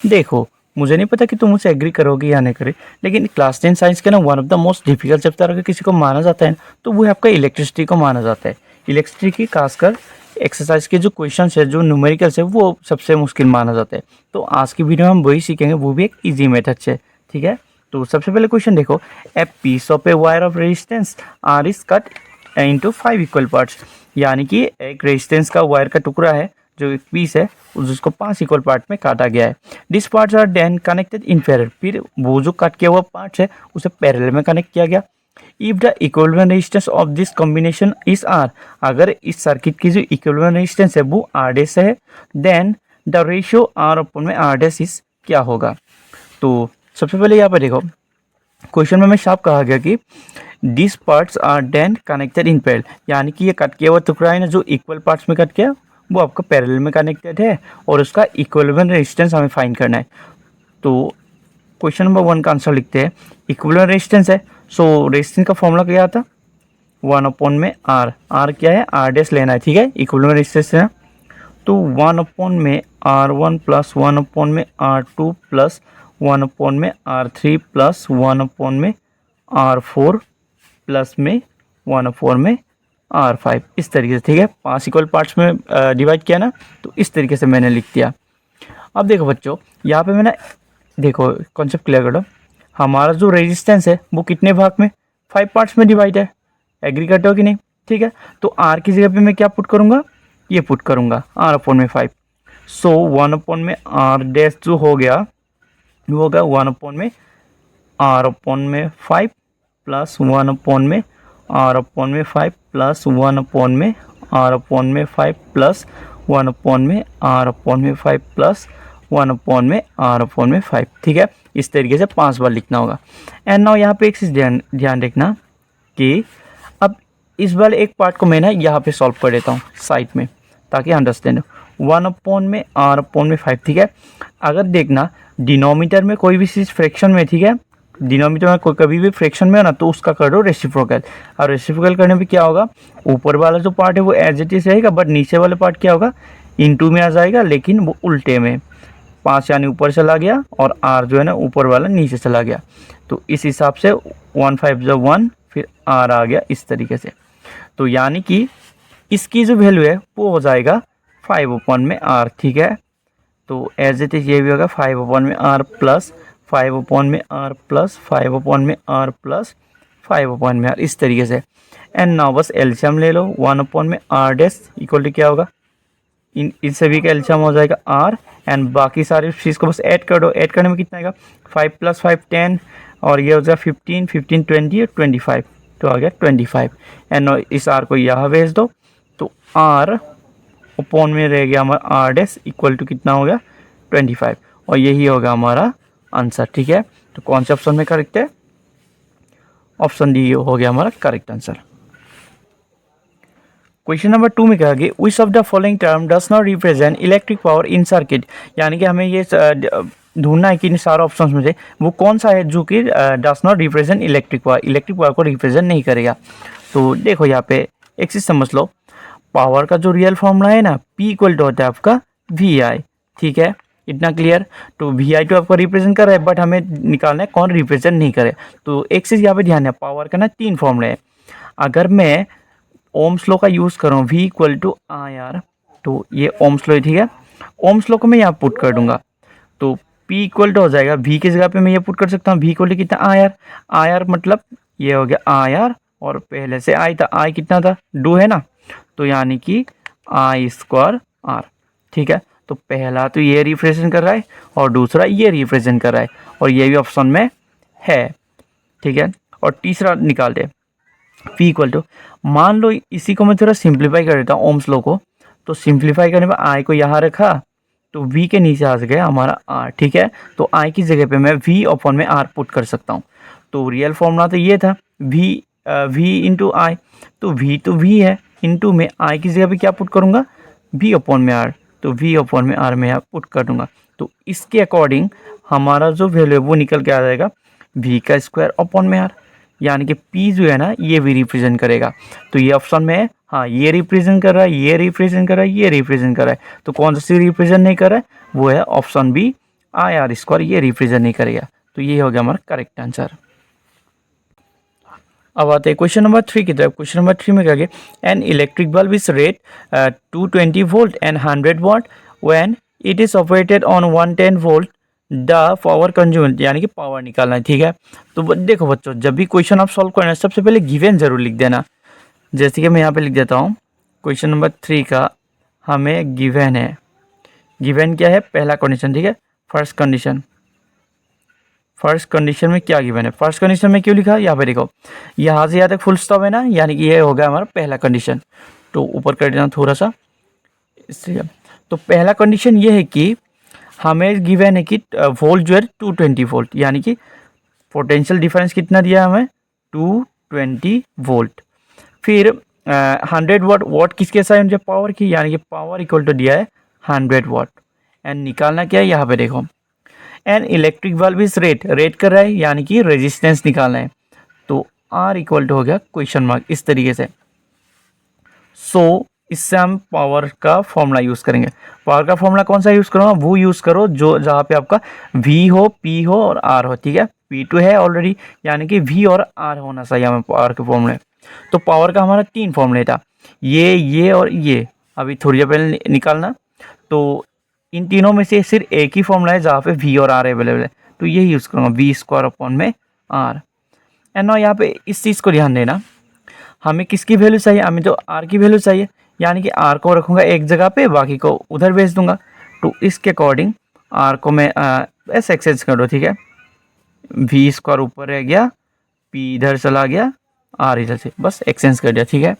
देखो, मुझे नहीं पता कि तुम मुझसे एग्री करोगे या नहीं करे, लेकिन क्लास 10 साइंस के ना one of the most difficult chapter अगर किसी को माना जाता है तो वो है आपका इलेक्ट्रिसिटी को माना जाता है। इलेक्ट्रिसिटी की खासकर एक्सरसाइज के जो क्वेश्चन है, जो न्यूमेरिकल्स है, वो सबसे मुश्किल माना जाता है। तो आज की वीडियो में हम वही सीखेंगे, वो भी एक ईजी मेथड से। ठीक है, तो सबसे पहले क्वेश्चन देखो, a piece of a wire of resistance R is cut into 5 equal parts. यानी कि एक रेजिस्टेंस का वायर का टुकड़ा है, जो एक पीस है, उसको 5 इक्वल पार्ट में काटा गया है। This parts are then connected in parallel. फिर वो जो कट किया हुआ पार्ट्स है उसे पैरेलल में कनेक्ट किया गया। If the equivalent resistance of this combination is R, अगर इस सर्किट की जो इक्विवेलेंट रेजिस्टेंस है वो आर डैश है, then the ratio R upon में आर डैश इज क्या होगा। तो सबसे पहले यहाँ पर देखो, क्वेश्चन में साफ कहा गया कि this parts are then connected in parallel, यानी कि ये कट किया हुआ टुकड़ा है ना, जो इक्वल पार्ट्स में कट किया वो आपका पैरेलल में कनेक्टेड है और उसका इक्विवेलेंट रेजिस्टेंस हमें फाइंड करना है। तो क्वेश्चन नंबर 1 का आंसर लिखते हैं। इक्विवेलेंट रेजिस्टेंस है, सो रेजिस्टेंस का फॉर्मूला क्या आता, 1 में आर। आर क्या है, आर डैश लेना है। ठीक है, इक्विवेलेंट रेजिस्टेंस है, तो 1 में R1 प्लस 1 में R2 प्लस 1 में R3 प्लस 1 में R4 प्लस में 1 में R5, इस तरीके से। ठीक है, 5 इक्वल पार्ट्स में डिवाइड किया ना, तो इस तरीके से मैंने लिख दिया। अब देखो बच्चों, यहाँ पे मैंने, देखो कॉन्सेप्ट क्लियर करो, हमारा जो रेजिस्टेंस है वो कितने भाग में, 5 पार्ट्स में डिवाइड है। एग्री करते हो कि नहीं। ठीक है, तो R की जगह पे मैं क्या पुट करूँगा, ये पुट करूँगा R/5। सो 1 में R डैश जो हो गया वो होगा 1 में R/5 प्लस 1 में R/5 प्लस 1 में R/5 प्लस 1 में R/5 प्लस 1 में R/5। ठीक है, इस तरीके से 5 बार लिखना होगा। एंड नाउ यहाँ पे एक चीज़ ध्यान रखना कि अब इस बार एक पार्ट को मैं ना यहाँ पे सॉल्व कर देता हूँ साइड में, ताकि अंडरस्टैंड हो। 1 में R/5। ठीक है, अगर देखना डिनोमीटर में कोई भी चीज़ फ्रैक्शन में, ठीक है, डिनोमीटर में कोई कभी भी फ्रैक्शन में हो ना, तो उसका कर दो रेसिप्रोकल। और रेसिप्रोकल करने पे क्या होगा, ऊपर वाला जो पार्ट है वो एज इट इज रहेगा, बट नीचे वाला पार्ट क्या होगा, इनटू में आ जाएगा, लेकिन वो उल्टे में। 5 यानी ऊपर चला गया और R जो है ना ऊपर वाला नीचे चला गया। तो इस हिसाब से 1 5 जो 1, फिर R आ गया इस तरीके से। तो यानी कि इसकी जो वैल्यू है वो हो जाएगा 5 में R। ठीक है, तो एज इट इज ये भी होगा 5 में R प्लस 5 में R प्लस 5 में R प्लस 5 में R, इस तरीके से। एंड नाउ बस एलसीएम ले लो, 1 में R डैश इक्वल टू क्या होगा, इन सभी का एलसीएम हो जाएगा R, एंड बाकी सारी चीज़ को बस ऐड कर दो। ऐड करने में कितना आएगा, 5 + 5 10, और ये हो जाएगा 15 15 20 और 25, तो आ गया 25। एंड इस R को यहाँ भेज दो, तो R अपॉन में रह गया हमारा R डैश इक्वल टू कितना हो गया, 25, और यही होगा हमारा आंसर। ठीक है, तो कौन से ऑप्शन में करेक्ट है, ऑप्शन डी हो गया हमारा करेक्ट आंसर। क्वेश्चन नंबर 2 में कहा गया which of the following term does not represent electric power in circuit. यानी कि हमें ये ढूंढना है कि इन सारे ऑप्शंस में से वो कौन सा है जो कि does not represent electric power को रिप्रेजेंट नहीं करेगा। तो देखो यहाँ पे एक चीज़ समझ लो, पावर का जो रियल फॉर्मूला है ना, P इक्वल टू होता है आपका VI। ठीक है, इतना क्लियर। तो VI तो आपका रिप्रेजेंट कर रहा है, बट हमें निकालना है कौन रिप्रेजेंट नहीं करे। तो एक चीज़ यहाँ पे ध्यान है, पावर का ना 3 फॉर्मूले हैं। अगर मैं ओम्स लॉ का यूज़ करूँ, V इक्वल टू IR, तो ये ओम्स लॉ है। ठीक है, ओम्स लॉ को मैं यहाँ पुट कर दूंगा, तो P इक्वल टू हो जाएगा, V की जगह पे मैं ये पुट कर सकता हूँ, V इक्वल टू कितना IR। IR मतलब ये हो गया IR, और पहले से I था, I कितना था 2 है ना, तो यानी कि I² R। ठीक है, तो पहला तो ये रिप्रेजेंट कर रहा है और दूसरा ये रिप्रेजेंट कर रहा है, और ये भी ऑप्शन में है। ठीक है, और तीसरा निकाल दे, P इक्वल टू, मान लो इसी को मैं थोड़ा सिंप्लीफाई कर देता हूँ ओम्स लॉ को। तो सिंप्लीफाई करने पर I को यहाँ रखा, तो V के नीचे आ गया हमारा R। ठीक है, तो I की जगह पे मैं V अपॉन में R पुट कर सकता हूँ। तो रियल फॉर्मूला तो ये था V इंटू I, तो V है, इंटू में I की जगह पे क्या पुट करूँगा, V अपॉन में R, तो V अपॉन में R में यहाँ पुट कर दूँगा। तो इसके अकॉर्डिंग हमारा जो वैल्यू है वो निकल के आ जाएगा V² अपॉन में R, यानी कि P जो है ना ये भी रिप्रेजेंट करेगा। तो ये ऑप्शन में है, हाँ ये रिप्रेजेंट कर रहा है, ये रिप्रेजेंट कर रहा है, ये रिप्रेजेंट कर रहा है, तो कौन सा सी रिप्रेजेंट नहीं कर रहा है, वो है option B I R square ये रिप्रेजेंट नहीं करेगा। तो ये हो गया हमारा करेक्ट आंसर। अब आते हैं क्वेश्चन नंबर 3 की तरफ। क्वेश्चन नंबर 3 में क्या गया, an electric bulb is rate 220 volt and 100 watt when it is operated on 110 volt the power consumed, यानी कि पावर निकालना है। ठीक है, तो देखो बच्चों, जब भी क्वेश्चन आप सॉल्व करना है सबसे पहले गिवन जरूर लिख देना। जैसे कि मैं यहाँ पे लिख देता हूँ, क्वेश्चन नंबर 3 का हमें गिवन है। गिवन क्या है, पहला कंडीशन। ठीक है, फर्स्ट कंडीशन। फर्स्ट कंडीशन में क्या गिवन है, फर्स्ट कंडीशन में क्यों लिखा, यहाँ पे देखो, यहाँ से यहाँ तक फुल स्टॉप है ना, यानी कि ये हो गया हमारा पहला कंडीशन। तो ऊपर कर देना थोड़ा सा इसलिए। तो पहला कंडीशन ये है कि हमें गिवन है कि वोल्ट जो है 220 वोल्ट, यानी कि पोटेंशियल डिफरेंस कितना दिया है हमें, 220 वोल्ट। फिर 100 वाट, वाट किसके साथ मुझे पावर की, यानी कि पावर इक्वल टू दिया है 100 वाट। एंड निकालना क्या है, यहाँ पे देखो, N electric bulb is rate कर रहा है, यानी कि रेजिस्टेंस निकालना है। तो आर इक्वल टू हो गया क्वेश्चन मार्क, इस तरीके से। सो इससे हम पावर का फॉर्मूला यूज़ करेंगे। पावर का फॉर्मूला कौन सा यूज़ करो, वो यूज़ करो जो जहाँ पे आपका V हो, P हो और R हो। ठीक है, P2 है ऑलरेडी, यानी कि V और R होना चाहिए हमें पावर के फॉर्मूले। तो पावर का हमारा 3 फॉर्मूले था, ये और ये। अभी थोड़ी देर पहले निकालना, तो इन तीनों में से सिर्फ एक ही फॉर्मूला है जहाँ पे V और R अवेलेबल है, तो यही यूज़ करूँगा, V स्क्वायर अपॉन में R। एंड ना यहाँ पे इस चीज़ को ध्यान देना, हमें किसकी वैल्यू चाहिए, हमें तो R की वैल्यू चाहिए, यानी कि R को रखूँगा एक जगह पे, बाकी को उधर भेज दूंगा। तो इसके अकॉर्डिंग R को मैं ऐसे एक्सचेंज कर दो। ठीक है, V स्क्वायर ऊपर रह गया, P इधर चला गया, R इधर से, बस एक्सचेंज कर दिया। ठीक है,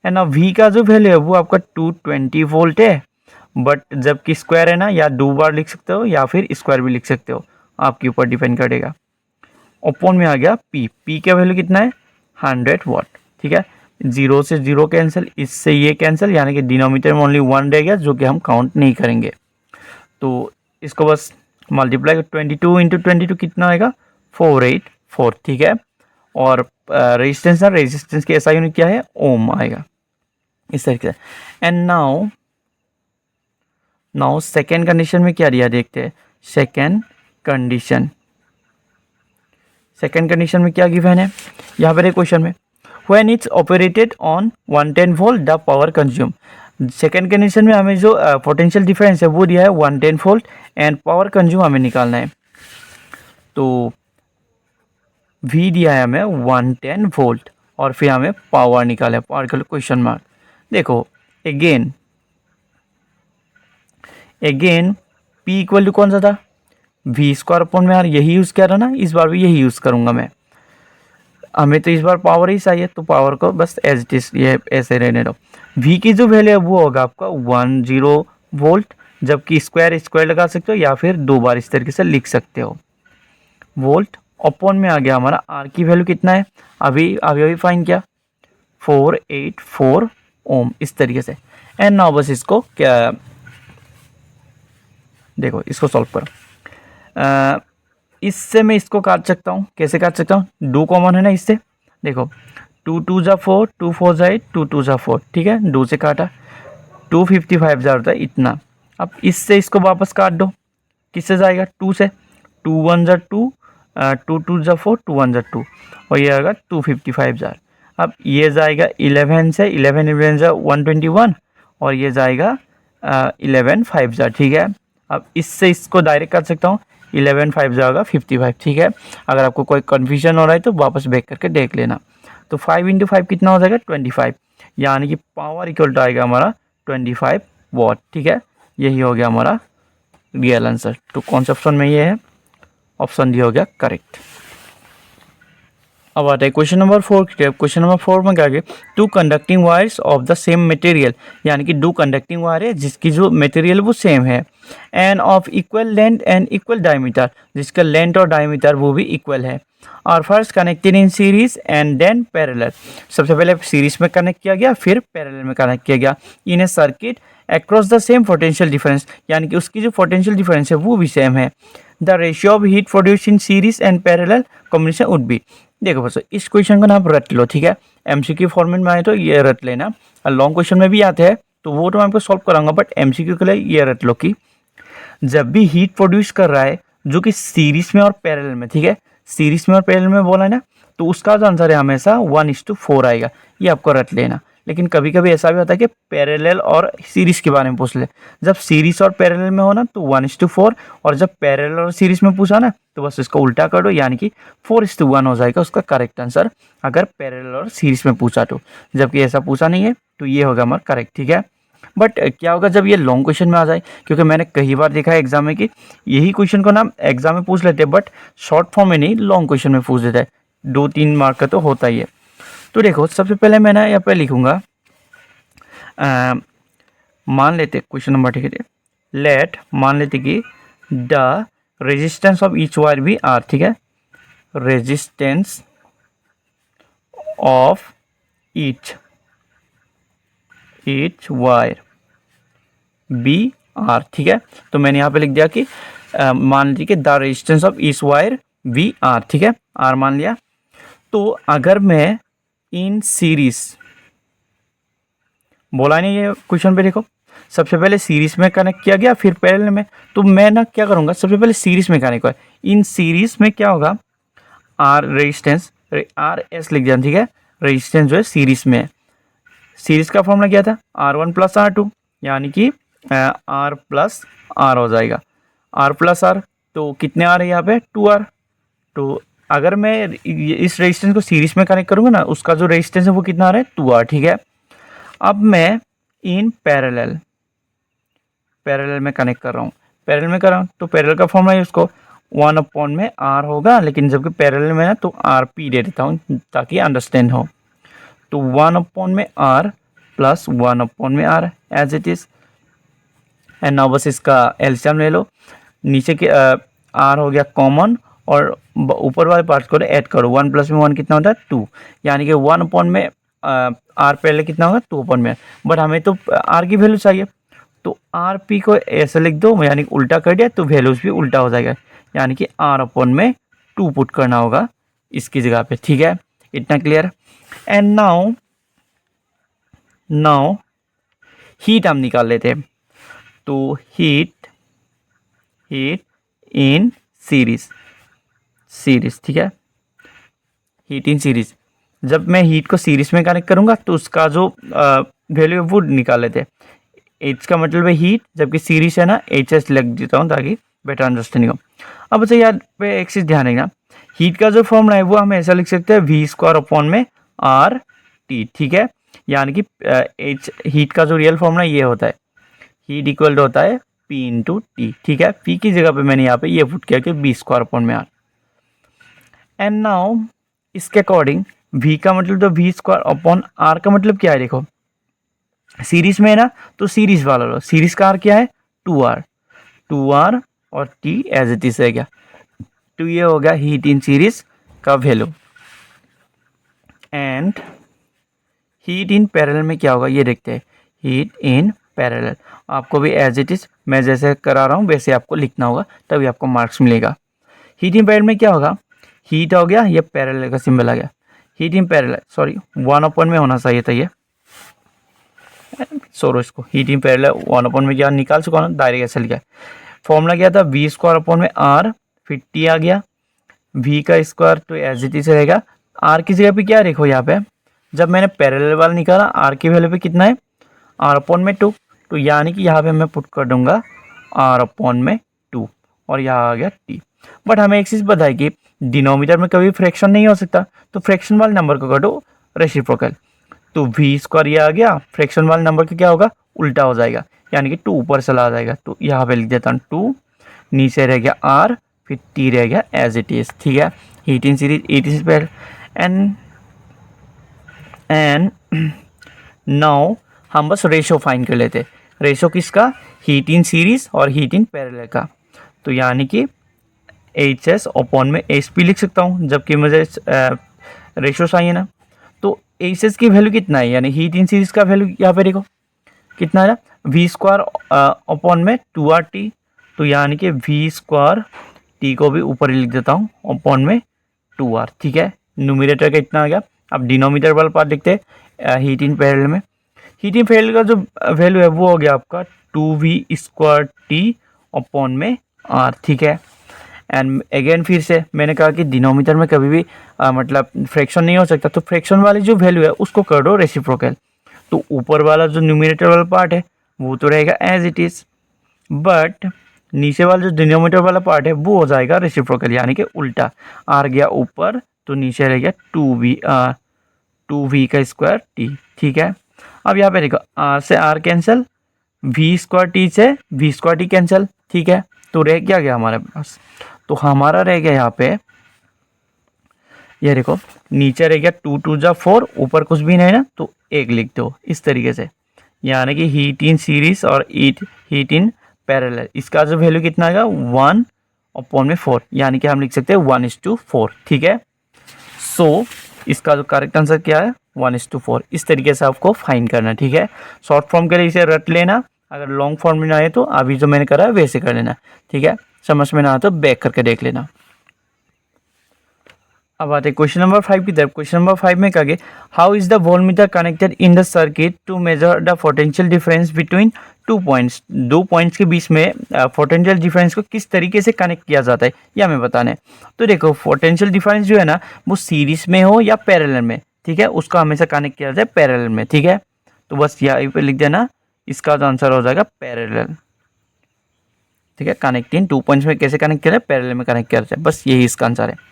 एंड ना V का जो वैल्यू है वो आपका 220 वोल्ट है, बट जबकि स्क्वायर है ना, या 2 बार लिख सकते हो या फिर स्क्वायर भी लिख सकते हो, आपके ऊपर डिपेंड करेगा। ओपन में आ गया P का वैल्यू कितना है, 100 वाट। ठीक है, 0 से 0 कैंसिल, इससे ये कैंसिल, यानी कि डिनोमिनेटर में ओनली 1 रह गया, जो कि हम काउंट नहीं करेंगे। तो इसको बस मल्टीप्लाई 22 इंटू 22 कितना आएगा, 484। ठीक है, और रेजिस्टेंस की एसआई यूनिट क्या है, ओम आएगा, इस तरीके से। एंड नाउ सेकेंड कंडीशन में क्या दिया, देखते हैं। सेकेंड कंडीशन में क्या गिवन है, यहाँ पर क्वेश्चन में, when it's operated on 110 volt the power consume. Second condition में हमें जो पोटेंशियल डिफरेंस है वो दिया है 110 वोल्ट एंड पावर कंज्यूम हमें निकालना है। तो V दिया है हमें 110 वोल्ट और फिर हमें पावर निकाला है, पावर का क्वेश्चन मार्क। देखो अगेन P इक्वल टू कौन सा था, V स्क्वायर अपॉन में R, यही यूज़ किया था ना, इस बार भी यही यूज़ करूँगा मैं। हमें तो इस बार पावर ही चाहिए, तो पावर को बस एज इट इज ये ऐसे रहने दो। V की जो वैल्यू है वो होगा आपका 10 वोल्ट, जबकि स्क्वायर लगा सकते हो या फिर 2 बार इस तरीके से लिख सकते हो, वोल्ट। अपॉन में आ गया हमारा R की वैल्यू कितना है, अभी फाइन किया, 484 ओम, इस तरीके से। एंड नाउ बस इसको क्या, देखो इसको सॉल्व करो। इससे मैं इसको काट सकता हूँ, कैसे काट सकता हूँ, 2 कॉमन है ना इससे, देखो 2 2 जा 4, 2 4 जा 8, 2 2 जा 4। ठीक है, 2 से काटा, 255 जा होता है इतना। अब इससे इसको वापस काट दो, किससे जाएगा, 2 से, 2 1 जा 2, 2 2 जा 4, 2 1 जा 2, और ये आएगा 255 जा। अब ये जाएगा 11 से, 11 जा 121, और ये जाएगा 11 5 जा। ठीक है, अब इससे इसको डायरेक्ट कर सकता हूँ, 11 5 जाएगा 55। ठीक है, अगर आपको कोई कन्फ्यूजन हो रहा है तो वापस बैक करके देख लेना। तो 5 इंटू 5 कितना हो जाएगा, 25, यानी कि पावर इक्वल टू आएगा हमारा 25 वाट। ठीक है, यही हो गया हमारा रियल आंसर। तो कौन सा ऑप्शन में ये है, ऑप्शन डी हो गया करेक्ट। अब आता है क्वेश्चन नंबर 4 की तरफ। क्वेश्चन नंबर 4 में क्या है, 2 conducting wires of the same material, यानी कि 2 कंडक्टिंग वायर है जिसकी जो मटेरियल वो सेम है, and of equal length and equal diameter, जिसका लेंथ और डायमीटर वो भी इक्वल है, और first connected in series and then parallel. सबसे पहले सीरीज में कनेक्ट किया गया, फिर पैरेलल में कनेक्ट किया गया in a circuit across the same potential difference, यानी कि उसकी जो पोटेंशियल डिफरेंस है वो भी सेम है। The ratio of heat produce in series and parallel combination would be. देखो बच्चों, इस क्वेश्चन को ना आप रट लो। ठीक है, एमसीक्यू फॉर्मेट में आए तो ये रट लेना, और लॉन्ग क्वेश्चन में भी आते हैं तो वो तो मैं आपको सॉल्व कराऊंगा, बट एमसीक्यू के लिए ये रट लो कि जब भी हीट प्रोड्यूस कर रहा है जो कि सीरीज में और पैरेलल में, ठीक है, सीरीज में और पैरेलल में बोला है ना, तो उसका जो आंसर है हमेशा 1:4 आएगा, ये आपको रट लेना। लेकिन कभी कभी ऐसा भी होता है कि पैरेलल और सीरीज के बारे में पूछ ले, जब सीरीज और पैरेलल में हो ना तो 1:4, और जब पैरेलल और सीरीज में पूछा ना तो बस इसका उल्टा कर दो, यानी कि 4:1 हो जाएगा उसका करेक्ट आंसर, अगर पैरेलल और सीरीज में पूछा तो। जबकि ऐसा पूछा नहीं है तो ये होगा हमारा करेक्ट, ठीक है। बट क्या होगा जब ये लॉन्ग क्वेश्चन में आ जाए, क्योंकि मैंने कई बार देखा है एग्जाम में कि यही क्वेश्चन को ना एग्जाम में पूछ लेते हैं, बट शॉर्ट फॉर्म में नहीं, लॉन्ग क्वेश्चन में पूछ देता है, 2-3 मार्क का तो होता ही है। तो देखो सबसे पहले मैं ना यहाँ पे लिखूंगा, मान लेते क्वेश्चन नंबर, ठीक है, लेट, मान लेते कि the resistance of each wire भी आर, ठीक है, resistance of each wire be R, ठीक है। तो मैंने यहाँ पे लिख दिया कि मान लीजिए कि the resistance of each wire we R, ठीक है, आर मान लिया। तो अगर मैं इन सीरीज, बोला नहीं ये क्वेश्चन पे, देखो सबसे पहले सीरीज में कनेक्ट किया गया फिर पैरेलल में, तो मैं ना क्या करूँगा, सबसे पहले सीरीज में कनेक्ट हुआ, इन सीरीज में क्या होगा, आर रेजिस्टेंस, आर एस लिख दिया, ठीक है, रेजिस्टेंस जो है सीरीज में, सीरीज का फॉर्मूला क्या था, R1 + R2, यानी कि R + R हो जाएगा, R + R, तो कितने आ रहे हैं यहाँ पे 2R। तो अगर मैं इस रेजिस्टेंस को सीरीज में कनेक्ट करूँगा ना, उसका जो रेजिस्टेंस है वो कितना आ रहा है 2R, ठीक है। अब मैं इन पैरेलल में कनेक्ट कर रहा हूँ, पैरेलल में कर रहा हूँ, तो पैरेलल का फॉर्मूला है उसको 1 में R होगा, लेकिन जबकि पैरेलल में ना तो RP दे देता हूँ ताकि अंडरस्टैंड हो। तो 1 में R + 1 में R as it is, and now बस इसका एलसीएम ले लो, नीचे के R हो गया कॉमन, और ऊपर वाले पार्ट्स को ऐड करो, 1 + में 1 कितना होता है 2, यानी कि 1 में R पहले कितना होगा 2 में, बट हमें तो R की वैल्यू चाहिए, तो RP को ऐसे लिख दो, यानी उल्टा कर दिया तो वैल्यूज भी उल्टा हो जाएगा, यानी कि R में 2 पुट करना होगा इसकी जगह पे, ठीक है, इतना क्लियर। एंड नाउ हीट हम निकाल लेते हैं, तो हीट इन सीरीज, ठीक है, हीट इन सीरीज, जब मैं हीट को सीरीज में कनेक्ट करूंगा तो उसका जो वैल्यू है वो निकाल लेते हैं, H का मतलब है हीट, जबकि सीरीज है ना HS लिख देता हूँ ताकि बेटर अंडरस्टैंडिंग हो। अब अच्छा यार पे एक चीज ध्यान रखना, हीट का जो फॉर्मूला है वो हम ऐसा लिख सकते हैं V² में RT, ठीक है, यानी कि हीट का जो रियल फॉर्मूला ये होता है, हीट इक्वल होता है P × T, ठीक है, P की जगह पे मैंने यहाँ पे ये पुट किया कि V² में R। एंड नाउ इसके अकॉर्डिंग V का मतलब तो V² R का मतलब क्या है, देखो सीरीज में है ना तो सीरीज वाला लो, सीरीज का R क्या है 2R और T एज इट इज है क्या, तो ये हो गया हीट इन सीरीज का value. And heat in parallel में क्या होगा ये देखते हैं, हीट इन पैरेलल आपको भी एज इट इज मैं जैसे करा रहा हूँ वैसे आपको लिखना होगा, तभी आपको मार्क्स मिलेगा। हीट इन पैरेलल में क्या होगा, हीट हो गया, ये पैरेलल का सिंबल आ गया, हीट इन पैरेलल, सॉरी 1 में होना चाहिए था ये, सोरो इसको हीट इन पैरेलल 1 में क्या निकाल चुका हूँ, डायरेक्ट ऐसे लिखा है, फॉर्मूला क्या था V² में R, फिर T आ गया, V का स्क्वायर तो एज इट इज रहेगा, R की जगह पे क्या देखो यहाँ पे, जब मैंने पैरेलल वाला निकाला R की वैल्यू पे कितना है R में 2, तो यानी कि यहाँ पे मैं पुट कर दूंगा R में 2, और यहाँ आ गया T। बट हमें एक चीज़ बताई कि डिनोमिनेटर में कभी फ्रैक्शन नहीं हो सकता, तो फ्रैक्शन वाले नंबर को काटो रेसिप्रोकल, तो V² ये आ गया, फ्रैक्शन वाले नंबर का क्या होगा उल्टा हो जाएगा, यानी कि 2 ऊपर चला जाएगा, तो यहाँ पे लिख देता हूँ 2, नीचे रह गया R, फिर T रह गया एज इट इज, ठीक है, heat in series it is parallel. And now हम बस रेशो फाइंड कर लेते, रेशो किसका, हीट इन सीरीज और हीट इन पैरेलल का, तो यानी कि HS में HP लिख सकता हूँ, जबकि मुझे रेशो चाहिए ना, तो HS की वैल्यू कितना है, यानी हीट इन सीरीज का वैल्यू यहाँ पे देखो कितना है, V² में 2RT, तो यानी कि V² T को भी ऊपर ही लिख देता हूँ अपॉन में 2R, ठीक है, न्यूमरेटर का इतना आ गया। अब डिनोमिनेटर वाला पार्ट लिखते हैं हीट इन पैरेलल में, हीट इन पैरेलल का जो वैल्यू है वो हो गया आपका 2V² T अपॉन में आर, ठीक है। एंड अगेन फिर से मैंने कहा कि डिनोमिनेटर में कभी भी मतलब फ्रैक्शन नहीं हो सकता, तो फ्रैक्शन वाली जो वैल्यू है उसको कर दो रेसिप्रोकल। तो ऊपर वाला जो न्यूमिनेटर वाला पार्ट है वो तो रहेगा एज इट इज़, बट नीचे वाला जो डिनोमिनेटर वाला पार्ट है वो हो जाएगा रेसिप्रोकल, यानी कि उल्टा। आर गया ऊपर तो नीचे रह गया 2v का स्क्वायर टी, ठीक है। अब यहाँ पे देखो आर से R cancel, V square T से वी स्क्वायर टी कैंसिल, ठीक है। तो रह क्या गया हमारे पास, तो हमारा रह गया यहाँ पे, ये देखो नीचे रह गया 2 2 जा 4, ऊपर कुछ भी नहीं ना तो 1 लिख दो इस तरीके से, यानी कि हीट इन सीरीज और हीट इन पैरेलल, इसका जो वैल्यू कितना आएगा 1/4, यानी कि हम लिख सकते हैं 1:4, ठीक है। सो इसका जो करेक्ट आंसर क्या है 1:4। इस तरीके से आपको फाइंड करना है, ठीक है। शॉर्ट फॉर्म के लिए इसे रट लेना, अगर लॉन्ग फॉर्म में ना आए तो अभी जो मैंने करा है वैसे कर लेना, ठीक है। समझ में ना आए तो बैक करके देख लेना। अब आते हैं क्वेश्चन नंबर 5 की तरफ। क्वेश्चन नंबर 5 में कहा गया, how is the voltmeter connected in the circuit to measure the potential difference between 2 points. 2 points के बीच में पोटेंशियल डिफरेंस को किस तरीके से कनेक्ट किया जाता है यह हमें बताना है। तो देखो पोटेंशियल डिफरेंस जो है ना वो सीरीज में हो या पैरेलल में, ठीक है, उसको हमेशा कनेक्ट किया जाता है पैरेलल में, ठीक है। तो बस यहाँ पे लिख देना, इसका जो आंसर हो जाएगा पैरेलल, ठीक है। कनेक्टिंग 2 पॉइंट्स में कैसे कनेक्ट किया जाए, पैरेलल में कनेक्ट किया जाए, बस यही इसका आंसर है।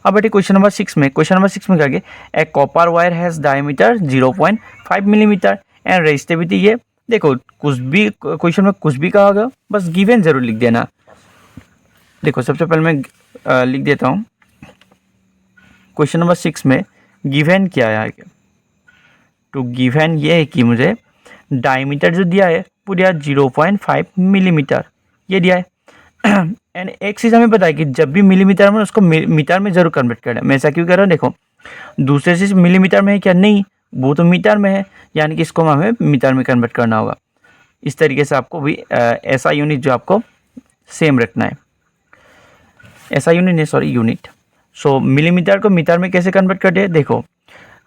अब बेटे क्वेश्चन नंबर 6 में, क्वेश्चन नंबर 6 में क्या गया, a copper wire has diameter 0.5 millimetre and resistivity, ये देखो कुछ भी क्वेश्चन में कुछ भी कहा गया बस गिवन जरूर लिख देना। देखो सबसे पहले मैं लिख देता हूँ क्वेश्चन नंबर 6 में गिवन क्या है आगे। तो गिवन ये है कि मुझे डायमीटर जो दिया है वो दिया 0.5 मिलीमीटर, ये दिया है। एंड एक चीज़ हमें पता है कि जब भी मिलीमीटर में उसको मीटर में जरूर कन्वर्ट करना है। मैं ऐसा क्यों कर रहा हूँ, देखो दूसरे चीज़ मिलीमीटर में है क्या, नहीं, वो तो मीटर में है, यानी कि इसको हमें मीटर में कन्वर्ट करना होगा। इस तरीके से आपको भी ऐसा यूनिट जो आपको सेम रखना है, ऐसा यूनिट नहीं सॉरी यूनिट। सो मिलीमीटर को मीटर में कैसे कन्वर्ट करते हैं, देखो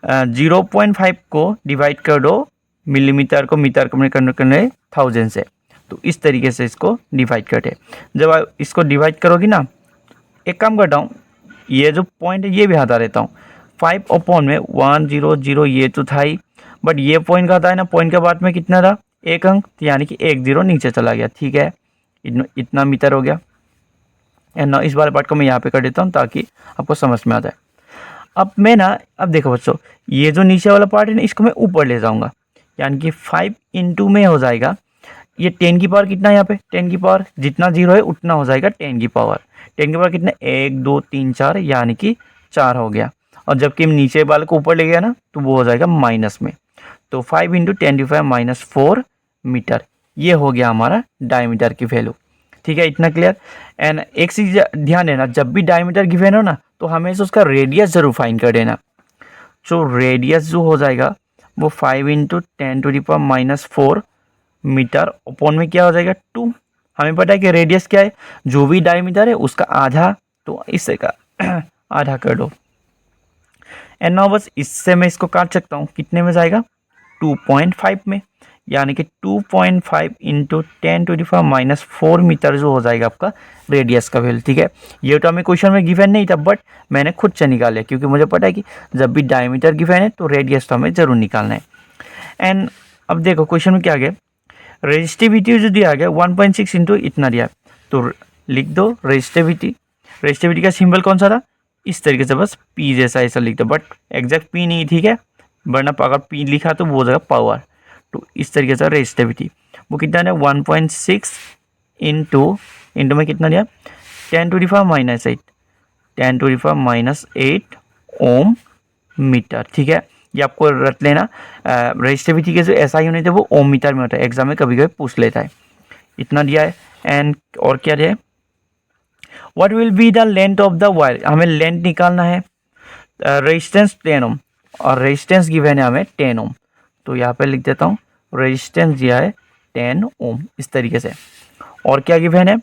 0.5 को डिवाइड कर दो मिलीमीटर को मीटर में कन्वर्ट करने 1000 से, तो इस तरीके से इसको डिवाइड करते हैं। जब आप इसको डिवाइड करोगी ना, एक काम करता हूँ, ये जो पॉइंट है ये भी हटा देता हूँ, 5 अपॉन में 100, ये तो था ही, बट ये पॉइंट का था ना, पॉइंट के बाद में कितना था 1 अंक, यानी कि 1 0 नीचे चला गया, ठीक है। इतना मीटर हो गया। एंड इस वाले पार्ट को मैं यहाँ पे कर देता हूँ ताकि आपको समझ में आ जाए। अब मैं ना, अब देखो बच्चों, ये जो नीचे वाला पार्ट है ना इसको मैं ऊपर ले जाऊँगा, यानी कि 5 × में हो जाएगा, ये 10 की पावर कितना है यहाँ पे, 10 की पावर जितना 0 है उतना हो जाएगा 10 की पावर। 10 की पावर कितना, 1 2 3 4, यानी कि 4 हो गया। और जबकि हम नीचे वाले को ऊपर ले गया ना तो वो हो जाएगा माइनस में, तो 5 × 10⁻⁻⁴ मीटर, ये हो गया हमारा डायमीटर की वैल्यू, ठीक है। इतना क्लियर। एंड एक चीज़ ध्यान देना, जब भी डायमीटर गिवन हो ना तो हमेशा उसका रेडियस जरूर फाइंड कर देना। तो रेडियस जो हो जाएगा वो 5 × 10⁻⁻⁴ मीटर अपॉन में क्या हो जाएगा 2। हमें पता है कि रेडियस क्या है, जो भी डायमीटर है उसका आधा, तो इससे का आधा कर दो। एंड नाउ बस इससे मैं इसको काट सकता हूँ, कितने में जाएगा 2.5 में, यानी कि 2.5 × 10⁻⁻⁴ मीटर जो हो जाएगा आपका रेडियस का वैल्यू, ठीक है। ये तो हमें क्वेश्चन में गिवन नहीं था, बट मैंने खुद से निकाला क्योंकि मुझे पता है कि जब भी डायमीटर गिवन है तो रेडियस तो हमें जरूर निकालना है। एंड अब देखो क्वेश्चन में क्या आ गया, रेजिस्टिविटी जो दिया गया 1.6 × इतना दिया, तो लिख दो रेजिस्टिविटी। रेजिस्टिविटी का सिंबल कौन सा था, इस तरीके से बस पी जैसा ऐसा लिख दो, बट एग्जैक्ट पी नहीं, ठीक है, वरना अगर पी लिखा तो वो हो जाएगा पावर। तो इस तरीके से रेजिस्टिविटी वो कितना है 1.6 इंटू में कितना दिया 10⁻⁻8, 10⁻⁻8 ओम मीटर, ठीक है। ये आपको रट लेना। रेजिस्टिविटी के जो ऐसा यूनिट है वो ओम मीटर में होता है, एग्जाम में कभी कभी पूछ लेता है। इतना दिया है। एंड और क्या दिया है, what will be the length of the wire, हमें लेंथ निकालना है। रेजिस्टेंस 10 ओम और रेजिस्टेंस गिवन है हमें 10 ओम, तो यहाँ पे लिख देता हूँ रेजिस्टेंस दिया है 10 ओम, इस तरीके से। और क्या गिवन है,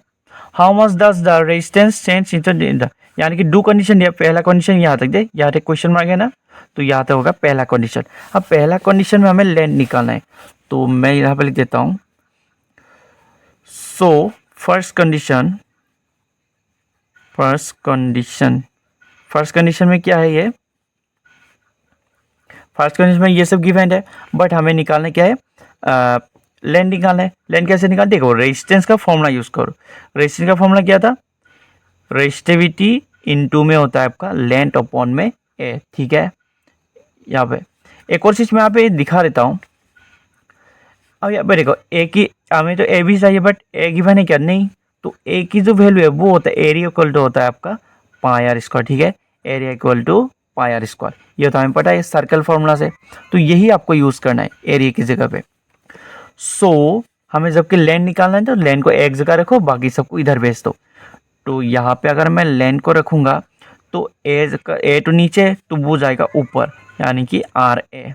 how much does the resistance change in the, यानी कि 2 कंडीशन दिया, पहला कंडीशन यहाँ तक दे, यहाँ तक क्वेश्चन मार्क है ना, तो यहाँ तक होगा पहला कंडीशन। अब पहला कंडीशन में हमें लेंथ निकालना है, तो मैं यहाँ पे लिख देता हूँ, सो फर्स्ट कंडीशन में क्या है, ये फर्स्ट कंडीशन में ये सब गिवन है, बट हमें निकालना क्या है, लेंथ निकालना है। लेंथ कैसे निकाल, देखो रेजिस्टेंस का फॉर्मूला यूज़ करो। रेजिस्टेंस का फॉर्मूला क्या था, रेजिस्टिविटी इनटू में होता है आपका लेंथ अपॉन में ए, ठीक है। यहाँ पे एक और चीज़ मैं यहाँ पे दिखा देता हूँ। अब यहाँ पे देखो ए की, हमें तो ए भी चाहिए बट ए गिवन है क्या, नहीं। तो ए की जो वैल्यू है वो होता है, एरिया इक्वल टू होता है आपका पाई आर स्क्वायर, ठीक है। Area equal to pi R square, ये तो हमें पता है सर्कल फॉर्मूला से, तो यही आपको यूज़ करना है एरिया की जगह पे। सो हमें जबकि लेंथ निकालना है तो लेंथ को एक जगह रखो, बाकी सबको इधर भेज दो। तो यहाँ पे अगर मैं लेंथ को रखूँगा तो ए तो नीचे तो वो जाएगा ऊपर, यानी कि आर ए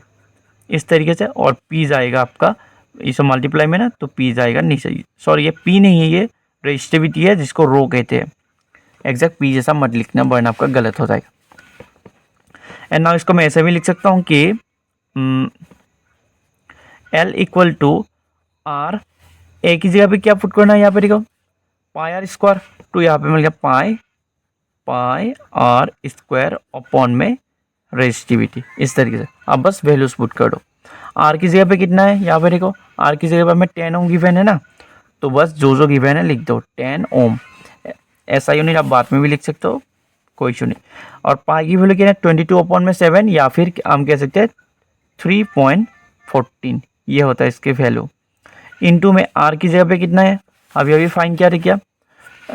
इस तरीके से, और पी जाएगा आपका इसे मल्टीप्लाई में ना, तो पी जाएगा नीचे। सॉरी ये पी नहीं है, ये रेजिस्टिविटी है जिसको रो कहते हैं। एग्जैक्ट पी जैसा मत लिखना वरना आपका गलत हो जाएगा। एंड नाउ इसको मैं ऐसे भी लिख सकता हूँ कि एल इक्वल टू आर, ए की जगह पे क्या पुट करना है, यहाँ पे देखो पाई आर स्क्वायर, तो यहाँ पे मिल गया पाई आर स्क्वायर अपॉन में रेजिस्टिविटी, इस तरीके से। अब बस वैल्यूज पुट कर दो। आर की जगह पे कितना है, यहाँ पे देखो आर की जगह पे हमें 10 ओम गिवन है ना, तो बस जो गिवन है लिख दो 10 ओम। ऐसा यूनिट आप बाद में भी लिख सकते हो, कोई इशू नहीं। और पाई की वैल्यू क्या है 22 अपॉन में 7, या फिर हम कह सकते हैं 3.14, ये होता है इसके वैल्यू। इनटू में आर की जगह पे कितना है, अभी फाइन क्या रह गया,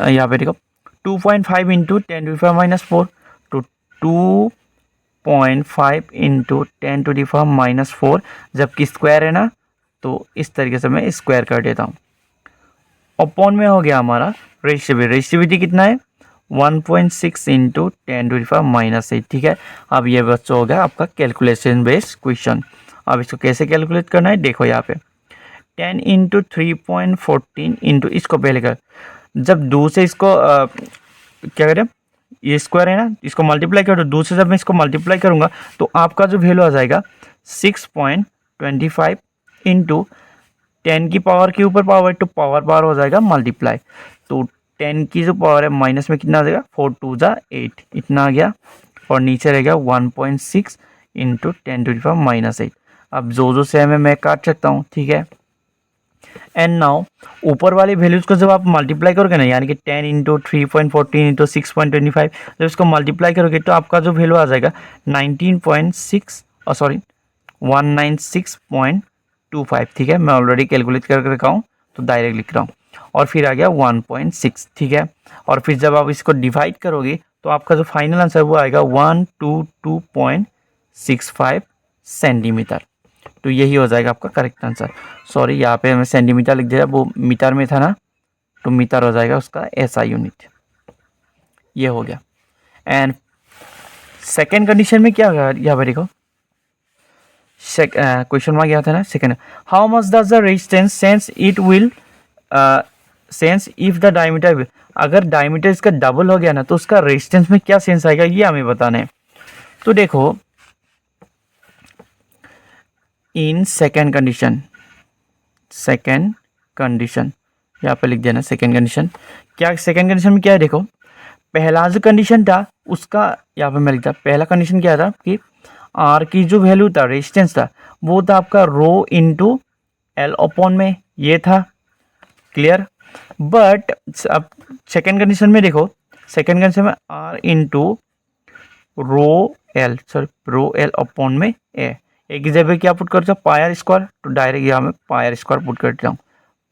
यहाँ पे देखो 2.5 इंटू 10⁻⁻4, तो 2.5 इंटू 10⁻⁻4, जबकि स्क्वायर है ना, तो इस तरीके से मैं स्क्वायर कर देता हूँ। अपॉन में हो गया हमारा रेजिस्टिविटी कितना है 1.6 इंटू 10⁻⁻8, ठीक है। अब ये बच्चा हो गया आपका कैलकुलेशन बेस्ड क्वेश्चन। अब इसको कैसे कैलकुलेट करना है, देखो यहाँ पे 10 इंटू 3.14 इंटू, इसको पहले कर, जब 2 से इसको क्या करें, ये स्क्वायर है ना, इसको मल्टीप्लाई करो, 2 से जब मैं इसको मल्टीप्लाई करूँगा तो आपका जो वैल्यू आ जाएगा 6.25 इंटू 10 की पावर के ऊपर पावर, तो पावर हो जाएगा मल्टीप्लाई, तो 10 की जो पावर है माइनस में कितना आ जाएगा 4 2 जा 8, इतना आ गया, और नीचे रह गया 1.6 इंटू 10⁻⁻8। अब जो सेम है मैं काट सकता हूँ, ठीक है। एंड नाउ ऊपर वाली वैल्यूज़ को जब आप मल्टीप्लाई करोगे ना, यानी कि 10 इंटू 3.14 इंटू 6.25, जब इसको मल्टीप्लाई करोगे तो आपका जो वैल्यू आ जाएगा 196.25, ठीक है। मैं ऑलरेडी कैलकुलेट करके रखा हूँ तो डायरेक्ट लिख रहा हूँ, और फिर आ गया 1.6, ठीक है। और फिर जब आप इसको डिवाइड करोगे तो आपका जो फाइनल आंसर वो आएगा 122.65 सेंटीमीटर, तो यही हो जाएगा आपका करेक्ट आंसर। सॉरी यहाँ पे हमें सेंटीमीटर लिख दिया, वो मीटर में था ना, तो मीटर हो जाएगा उसका ऐसा यूनिट, ये हो गया। एंड सेकेंड कंडीशन में क्या होगा, यहाँ पे देखो क्वेश्चन मार्क यहाँ था ना, second, how much does the resistance sense it will sense if the diameter, अगर डायमीटर इसका डबल हो गया ना तो उसका रेजिस्टेंस में क्या सेंस आएगा, ये हमें बताना है। तो देखो इन सेकेंड कंडीशन यहाँ पे लिख देना सेकेंड कंडीशन। क्या सेकेंड कंडीशन में क्या है, देखो पहला जो कंडीशन था उसका यहाँ पे मैं लिखता, पहला कंडीशन क्या था कि आर की जो वैल्यू था रेजिस्टेंस था वो था आपका रो इंटू एल अपॉन में, ये था क्लियर। बट अब सेकेंड कंडीशन में देखो, सेकेंड कंडीशन में R into rho L upon में ए, एक जगह क्या पुट करता हूँ पाई आर स्क्वायर, तो डायरेक्ट यहाँ में पाई आर स्क्वायर पुट करता हूँ,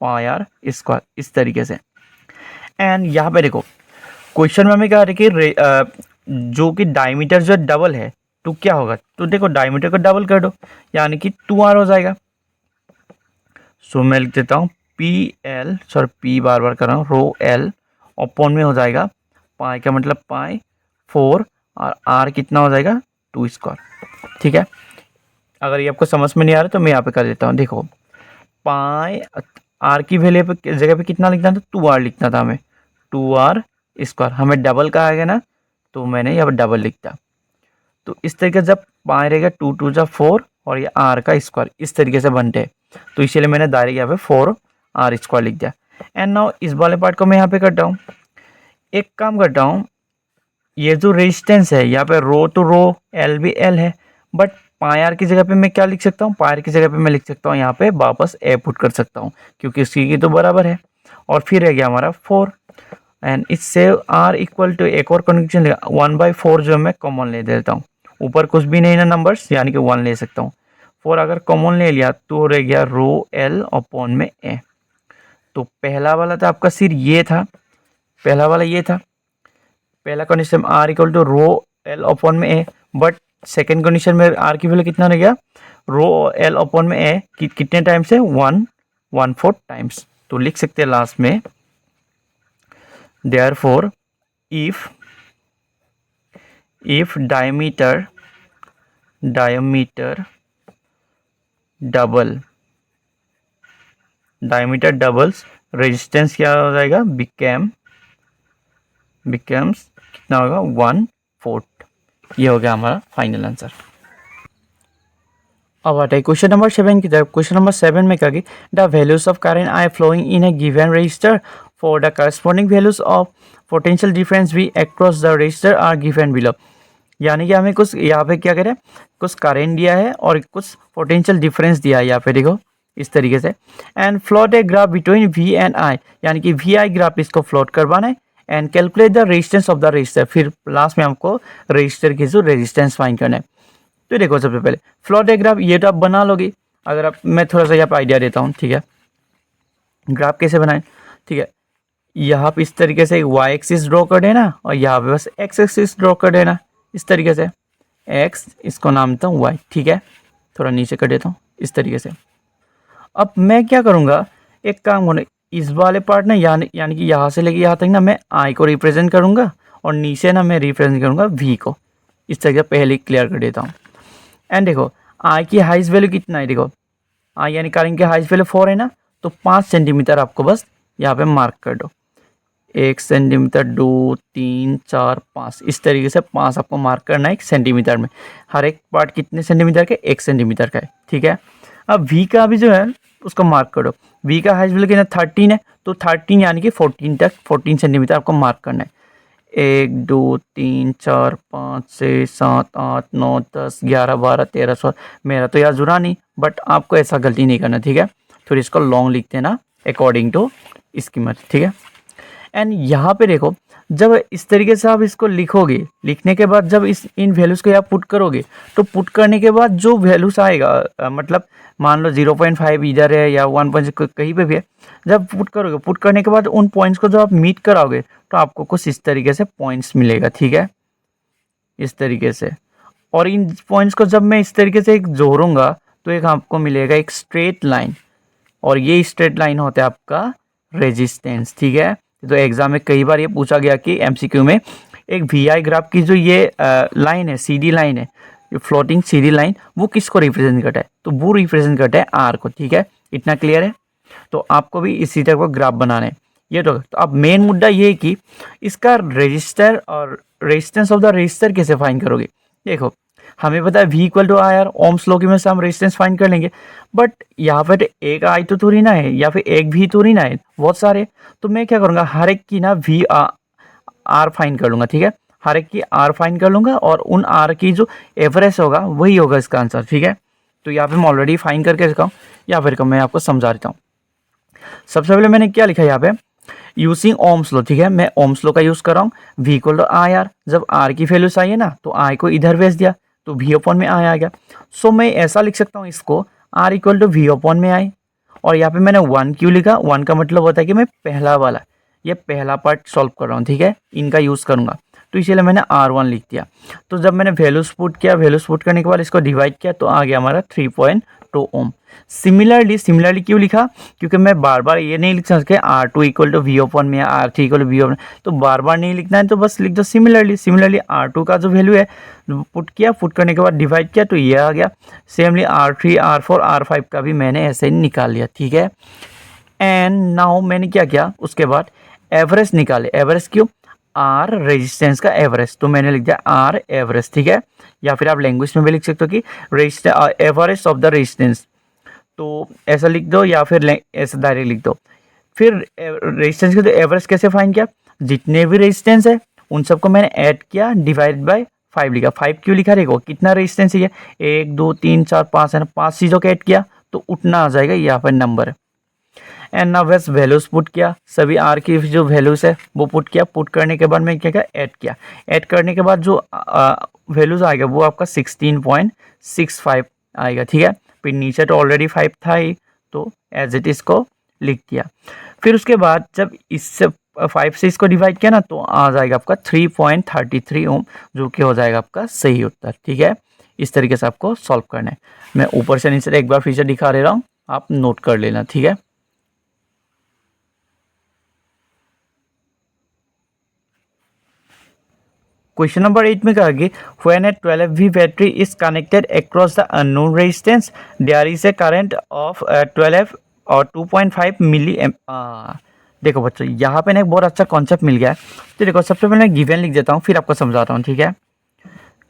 पाई आर स्क्वायर इस तरीके से। एंड यहाँ पे देखो क्वेश्चन में हमें क्या है कि जो कि डायमीटर जो डबल है तो क्या होगा, तो देखो डायमीटर को डबल कर दो, यानी कि 2r हो जाएगा। सो मैं लिख देता हूँ पी बार कर रहा हूँ, रो एल अपॉन में हो जाएगा पाई का मतलब पाई 4, और आर कितना हो जाएगा 2 स्क्वायर, ठीक है। अगर ये आपको समझ में नहीं आ रहा तो मैं यहाँ पे कर देता हूँ, देखो पाई आर की वैल्यू पे जगह पे कितना लिखना था 2r लिखना था हमें, 2r स्क्वायर, हमें डबल का आएगा ना तो मैंने यहाँ पर डबल लिखता, तो इस तरीके से जब पाई रहेगा 2 2 जा 4 और ये आर का स्क्वायर इस तरीके से बनते हैं, तो इसीलिए मैंने डायरेक्ट यहाँ पे 4r स्क्वायर लिख दिया। एंड नाउ इस वाले पार्ट को मैं यहाँ पे करता हूँ। एक काम करता हूँ, ये जो रेजिस्टेंस है यहाँ पे रो टू रो एल भी एल है, बट पायर की जगह पे मैं क्या लिख सकता हूँ, पायर की जगह पे मैं लिख सकता हूँ यहाँ पे वापस ए पुट कर सकता हूँ, क्योंकि इसकी की तो बराबर है। और फिर रह गया हमारा 4 एंड इससे आर इक्वल टू एक और कंडीशन 1/4 जो मैं कॉमन ले देता हूँ। ऊपर कुछ भी नहीं ना नंबर्स, यानी कि 1 ले सकता हूँ। 4 अगर कॉमन ले लिया तो रह गया रो एल अपॉन में ए। तो पहला वाला था आपका सिर ये था, पहला वाला ये था, पहला condition R equal to rho L upon में ए, बट सेकेंड कंडीशन में आर की वैल्यू कितना रह गया, रो एल अपॉन में ए कितने टाइम्स है, 1/4 टाइम्स। तो लिख सकते हैं लास्ट में therefore if diameter double diameter doubles resistance क्या हो जाएगा, becomes कितना होगा 1/4। ये हो गया हमारा फाइनल आंसर। अब आते हैं क्वेश्चन नंबर 7 की तरफ। क्वेश्चन नंबर 7 में क्या कि the values of current I flowing in a given resistor for the corresponding values of potential difference V across the resistor are given below. यानी कि हमें कुछ यहाँ पे क्या करें, कुछ करेंट दिया है और कुछ पोटेंशियल डिफरेंस दिया है यहाँ पे, देखो इस तरीके से। And float a graph between V and I, यानी कि वी आई ग्राफ इसको फ्लोट करवाना है। And calculate the resistance of the resistor, फिर लास्ट में हमको रजिस्टर की जो रेजिस्टेंस फाइंड करना है। तो देखो सबसे पहले फ्लोट ए ग्राफ, ये तो आप बना लोगे। अगर आप, मैं थोड़ा सा यहाँ पर आइडिया देता हूँ, ठीक है। ग्राफ कैसे बनाएं, ठीक है, यहाँ पे इस तरीके से वाई एक्सिस ड्रॉ कर देना और यहाँ पे बस एक्स एक्सिस ड्रॉ कर देना इस तरीके से। एक्स, इसको नाम देता हूँ वाई, ठीक है। थोड़ा नीचे कर देता हूँ इस तरीके से। अब मैं क्या करूँगा, एक काम करूँ, इस वाले पार्ट ना यानी कि यहाँ से लेके यहाँ तक ना मैं आई को रिप्रेजेंट करूँगा और नीचे ना मैं रिप्रेजेंट करूँगा वी को। इस तरीके पहले क्लियर कर देता हूँ। एंड देखो आई की हाइस्ट वैल्यू कितना है, देखो आई यानी करंट की हाइस्ट वैल्यू 4 है ना, तो 5 सेंटीमीटर आपको बस यहाँ पे मार्क कर दो। 1 सेंटीमीटर, 2, 3, 4, 5, इस तरीके से 5 आपको मार्क करना है 1 सेंटीमीटर में। हर एक पार्ट कितने सेंटीमीटर का, 1 सेंटीमीटर का है, ठीक है। अब वी का भी जो है उसको मार्क करो। वी का हाइस्ट वैल्यू कितना 13 है, तो 13 यानी कि 14 तक 14 सेंटीमीटर आपको मार्क करना है। 1, 2, 3, 4, 5, 6, 7, 8, 9, 10, 11, 12, 13, 16। मेरा तो यार जुड़ा नहीं, बट आपको ऐसा गलती नहीं करना, ठीक है। फिर इसको लॉन्ग लिख देना अकॉर्डिंग टू इसकी मर्जी, ठीक है। एंड यहाँ पे देखो, जब इस तरीके से आप इसको लिखोगे, लिखने के बाद जब इन वैल्यूज़ को यहाँ पुट करोगे, तो पुट करने के बाद जो वैल्यूज़ आएगा, मतलब मान लो 0.5 इधर है या 1 कहीं पे भी है, जब पुट करोगे, पुट करने के बाद उन पॉइंट्स को जब आप मीट कराओगे तो आपको कुछ इस तरीके से पॉइंट्स मिलेगा, ठीक है, इस तरीके से। और इन पॉइंट्स को जब मैं इस तरीके से एक जोड़ूंगा तो एक आपको मिलेगा एक स्ट्रेट लाइन, और ये स्ट्रेट लाइन होता है आपका रेजिस्टेंस, ठीक है। तो एग्जाम में कई बार ये पूछा गया कि एमसीक्यू में एक वीआई ग्राफ की जो ये लाइन है, सीधी लाइन है, ये फ्लोटिंग सीधी लाइन, वो किसको रिप्रेजेंट करता है, तो वो रिप्रेजेंट करता है आर को, ठीक है। इतना क्लियर है। तो आपको भी इसी तरह का ग्राफ बनाना है ये। तो अब मेन मुद्दा ये है कि इसका रजिस्टर और रेजिस्टेंस ऑफ द रजिस्टर कैसे फाइंड करोगे। देखो हमें पता है V equal to I R, Ohm's law की में से हम रेजिस्टेंस फाइंड कर लेंगे, बट यहाँ पर एक आई तो थोड़ी ना है या फिर एक भी थोड़ी ना है, बहुत सारे। तो मैं क्या करूँगा, हर एक की ना V आर फाइंड कर लूँगा, ठीक है। हर एक की आर फाइंड कर लूँगा और उन आर की जो एवरेज होगा वही होगा इसका आंसर, ठीक है। तो यहाँ पे मैं ऑलरेडी फाइंड करके रखा हूँ, या फिर मैं आपको समझा देता हूँ। सबसे पहले मैंने क्या लिखा है यहाँ पे, यूजिंग ओम्स लॉ, ठीक है। मैं ओम्स लॉ का यूज़ कर रहा हूँ। V equal to I R, जब आर की वैल्यूज आई है ना तो आई को इधर भेज दिया तो V अपॉन में आई आ गया। सो मैं ऐसा लिख सकता हूँ इसको, R equal to V upon में आई। और यहाँ पे मैंने 1 क्यों लिखा, 1 का मतलब होता है कि मैं पहला वाला, ये पहला पार्ट सॉल्व कर रहा हूँ, ठीक है, इनका यूज़ करूँगा, तो इसीलिए मैंने R1 लिख दिया। तो जब मैंने वैल्यूज पुट किया, वैल्यूज पुट करने के बाद इसको डिवाइड किया तो आ गया हमारा 3.2 ओम। सिमिलरली क्यों लिखा, क्योंकि मैं बार बार ये नहीं लिख सकते R2 equal to V upon में, R3 equal to V upon, तो बार बार नहीं लिखना है, तो बस लिख दो सिमिलरली R2 का जो वैल्यू है पुट किया, पुट करने के बाद डिवाइड किया तो ये आ गया। सेमली R3, R4, R5 का भी मैंने ऐसे ही निकाल लिया, ठीक है। एंड नाउ मैंने क्या किया, उसके बाद एवरेज निकाले। एवरेज क्यों, आर रेजिस्टेंस का एवरेज, तो मैंने लिख दिया आर एवरेज, ठीक है। या फिर आप लैंग्वेज में भी लिख सकते हो कि एवरेज ऑफ द रेजिस्टेंस, तो ऐसा लिख दो या फिर ऐसा डायरेक्ट लिख दो। फिर रेजिस्टेंस का तो एवरेज कैसे फाइंड किया, जितने भी रेजिस्टेंस है उन सबको मैंने ऐड किया, डिवाइड बाय 5 लिखा। 5 क्यों लिखा, देखो कितना रेजिस्टेंस है, 1 2 3 4 5 है ना, 5 चीज़ों को ऐड किया तो उतना आ जाएगा यहाँ पर नंबर। एंड नाउ बस वैल्यूज पुट किया, सभी आर की जो वैल्यूज है वो पुट किया। पुट करने के बाद मैं क्या किया, ऐड किया। ऐड करने के बाद जो वैल्यूज आएगा वो आपका 16.65 आएगा, ठीक है। फिर नीचे तो ऑलरेडी 5 था ही, तो एज इट इज को लिख दिया। फिर उसके बाद जब इससे 5 से इसको डिवाइड किया ना तो आ जाएगा आपका 3.33 ओम, जो कि हो जाएगा आपका सही उत्तर, ठीक है। इस तरीके से आपको सॉल्व करना है। मैं ऊपर से नीचे एक बार फिर से दिखा दे रहा हूँ, आप नोट कर लेना, ठीक है। क्वेश्चन नंबर 8 में कहा कि when a 12V battery is connected across the unknown resistance there is a current of 12 और 2.5 मिली देखो बच्चों, यहाँ पे ना एक बहुत अच्छा कॉन्सेप्ट मिल गया है। तो देखो सबसे पहले मैं गिवन लिख देता हूँ, फिर आपको समझाता हूँ, ठीक है।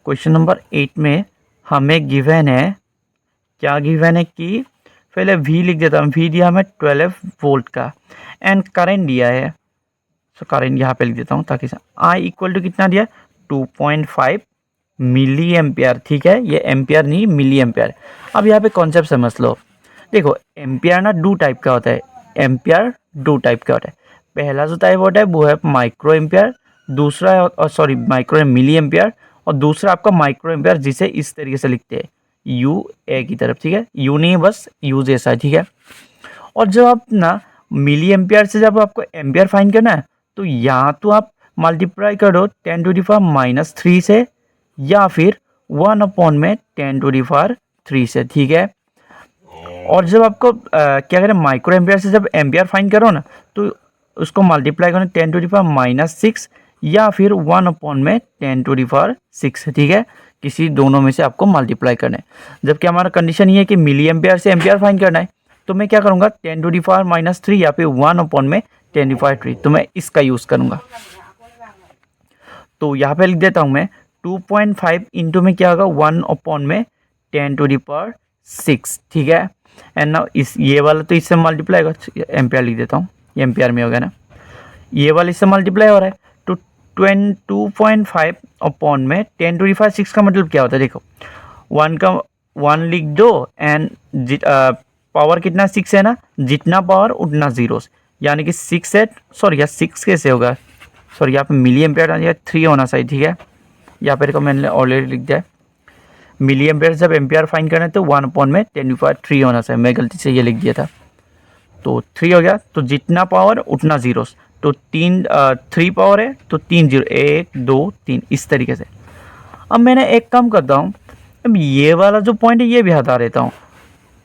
क्वेश्चन नंबर 8 में हमें गिवन है, क्या गिवन है कि पहले V लिख देता हूँ। V दिया हमें 12 वोल्ट का, एंड करंट दिया है, सो करंट यहाँ पे लिख देता हूँ ताकि I इक्वल टू कितना दिया, 2.5 मिली एम्पियर, ठीक है। ये एम्पियर नहीं, मिली एम्पियर। अब यहाँ पे कॉन्सेप्ट समझ लो। देखो एम्पियर ना दो टाइप का होता है, एम्पियर दो टाइप का होता है। पहला जो टाइप होता है वो है माइक्रो एम्पियर, दूसरा सॉरी माइक्रो मिली एम्पियर, और दूसरा आपका माइक्रो एम्पियर, जिसे इस तरीके से लिखते हैं यू ए की तरफ, ठीक है। यू नहीं बस यू जैसा है, ठीक है। और जब आप ना मिली एम्पियर से जब आपको एम्पियर फाइंड करना है तो या तो आप मल्टीप्लाई करो 10⁻³ से, या फिर 1/10⁻³ से, ठीक है। और जब आपको क्या करें, माइक्रो एम्पियर से जब एम्पियर फाइंड करो ना तो उसको मल्टीप्लाई करो 10⁻⁻6 या फिर 1/10⁻⁶, ठीक है। किसी दोनों में से आपको मल्टीप्लाई करना है। जबकि हमारा कंडीशन ये है कि मिली एम्पियर से एम्पियर फाइंड करना है, तो मैं क्या करूँगा 10⁻³ या फिर 1/10⁻³ तो मैं इसका यूज़ करूँगा। तो यहाँ पे लिख देता हूँ मैं 2.5 इंटू में क्या होगा 1/10⁻⁶, ठीक है। एंड नाउ इस ये वाला तो इससे मल्टीप्लाई होगा, एम्पियर लिख देता हूँ, ये एम्पियर में होगा ना, ये वाला इससे मल्टीप्लाई हो रहा है। तो 2.5/10⁶ का मतलब क्या होता है, देखो 1 का 1 लिख दो, एंड पावर कितना 6 है ना, जितना पावर उतना जीरोस, यानी कि 6 है, सॉरी यार 6 कैसे होगा, सॉरी यहाँ पे मिली एम्पियर 3 होना चाहिए, ठीक है। यहाँ पे मैंने ऑलरेडी लिख दिया है, मिली एम्पियर जब एम्पियर फाइंड करना है तो 1/10⁻³ होना चाहिए, मैं गलती से ये लिख दिया था। तो 3 हो गया, तो जितना पावर उतना जीरोस, तो 3 पावर है तो 3 जीरो, 1 2 3 इस तरीके से। अब मैंने एक काम करता हूँ, अब ये वाला जो पॉइंट है ये भी हटा देता हूँ।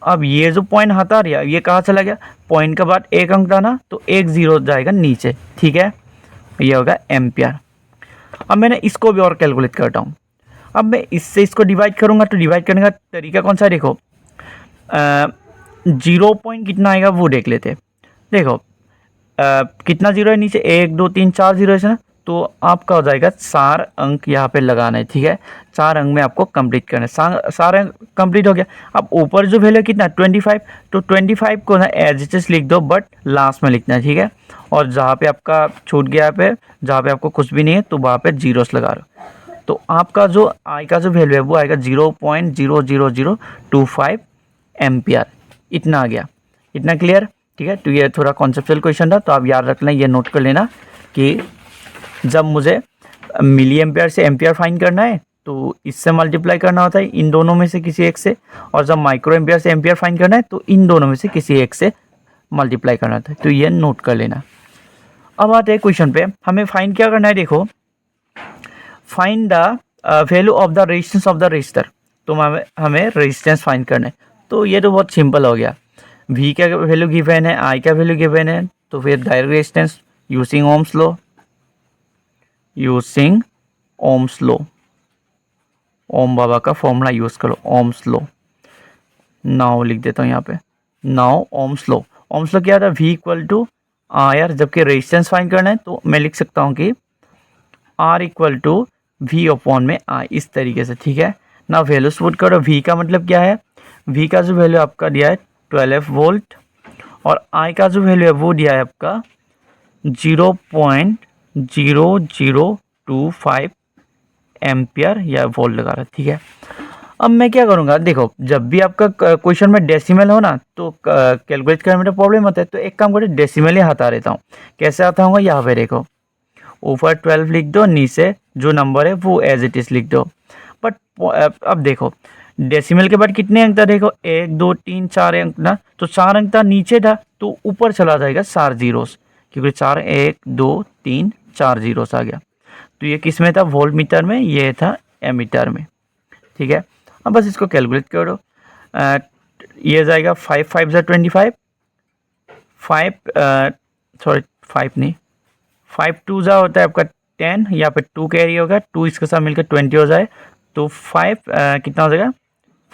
अब ये जो पॉइंट हटा दिया, ये कहाँ चला गया, पॉइंट के बाद एक अंक डाला तो एक जीरो जाएगा नीचे, ठीक है। ये होगा एम्पियर। अब मैंने इसको भी और कैलकुलेट करता हूँ। अब मैं इससे इसको डिवाइड करूँगा, तो डिवाइड करने का तरीका कौन सा है, देखो 0 पॉइंट कितना आएगा वो देख लेते हैं। देखो कितना जीरो है नीचे, 1 2 3 4 जीरो है ना, तो आपका हो जाएगा 4 अंक यहाँ पे लगाना है, ठीक है। 4 अंक में आपको कंप्लीट करना है, 4 अंक कंप्लीट हो गया। अब ऊपर जो वैल्यू कितना 25, तो 25 को ना एज इट इज लिख दो, बट लास्ट में लिखना है, ठीक है। और जहाँ पे आपका छूट गया पे, जहाँ पे आपको कुछ भी नहीं है तो वहाँ पे जीरोस लगा लो, तो आपका जो आई का जो वैल्यू है वो आएगा 0.00025 एम्पियर, इतना आ गया। इतना क्लियर, ठीक है। तो ये थोड़ा कॉन्सेप्चुअल क्वेश्चन था, तो आप याद रखना, ये नोट कर लेना कि जब मुझे मिली एम्पियर से एम्पियर फाइंड करना है तो इससे मल्टीप्लाई करना होता है इन दोनों में से किसी एक से, और जब माइक्रो एम्पियर से एम्पियर फाइंड करना है तो इन दोनों में से किसी एक से मल्टीप्लाई करना होता है, तो ये नोट कर लेना। अब आते हैं क्वेश्चन पे, हमें फाइंड क्या करना है, देखो find the value of the resistance of the register, तो हमें रेजिस्टेंस फाइंड करना है। तो ये तो बहुत सिंपल हो गया, V का वैल्यू गिवन है, I का वैल्यू गिवन है, तो फिर direct resistance using Ohm's law, using Ohm's law, Ohm बाबा का फॉर्मूला यूज़ करो, ओम्स लॉ। नाउ लिख देता हूँ यहाँ पे, now Ohm's law. Ohm's law क्या था, V इक्वल टू R, जबकि रेजिस्टेंस फाइंड करना है तो मैं लिख सकता हूँ कि R इक्वल टू V/I, इस तरीके से, ठीक है ना। वैल्यूज पुट करो, V का मतलब क्या है, V का जो वैल्यू आपका दिया है 12 वोल्ट, और आई का जो वैल्यू है वो दिया है आपका 0.0025 एम्पियर या वोल्ट लगा रहा है, ठीक है। अब मैं क्या करूँगा, देखो जब भी आपका क्वेश्चन में डेसिमल हो ना तो कैलकुलेट करने में प्रॉब्लम होता है, तो एक काम करो डेसिमल ही हटा देता हूँ। कैसे आता होगा, यहाँ पे देखो ऊपर 12 लिख दो, नीचे जो नंबर है वो एज इट इज लिख दो। बट अब देखो डेसिमल के बाद कितने अंक था, देखो 1 2 3 4 अंक ना, तो 4 अंक था नीचे था तो ऊपर चला जाएगा 4 जीरोस, क्योंकि 4 1 2 3 4 जीरोस आ गया। तो ये किस में था, वोल्ट मीटर में, ये था एमीटर में, ठीक है। अब बस इसको कैलकुलेट करो। ये जाएगा 5 5 ज़ा 25, 5 सॉरी 5 नहीं, 5 2 ज़ा होता है आपका 10, यहाँ पे 2 कैरी होगा, 2 इसके साथ मिलकर 20 हो जाए तो 5 कितना हो जाएगा,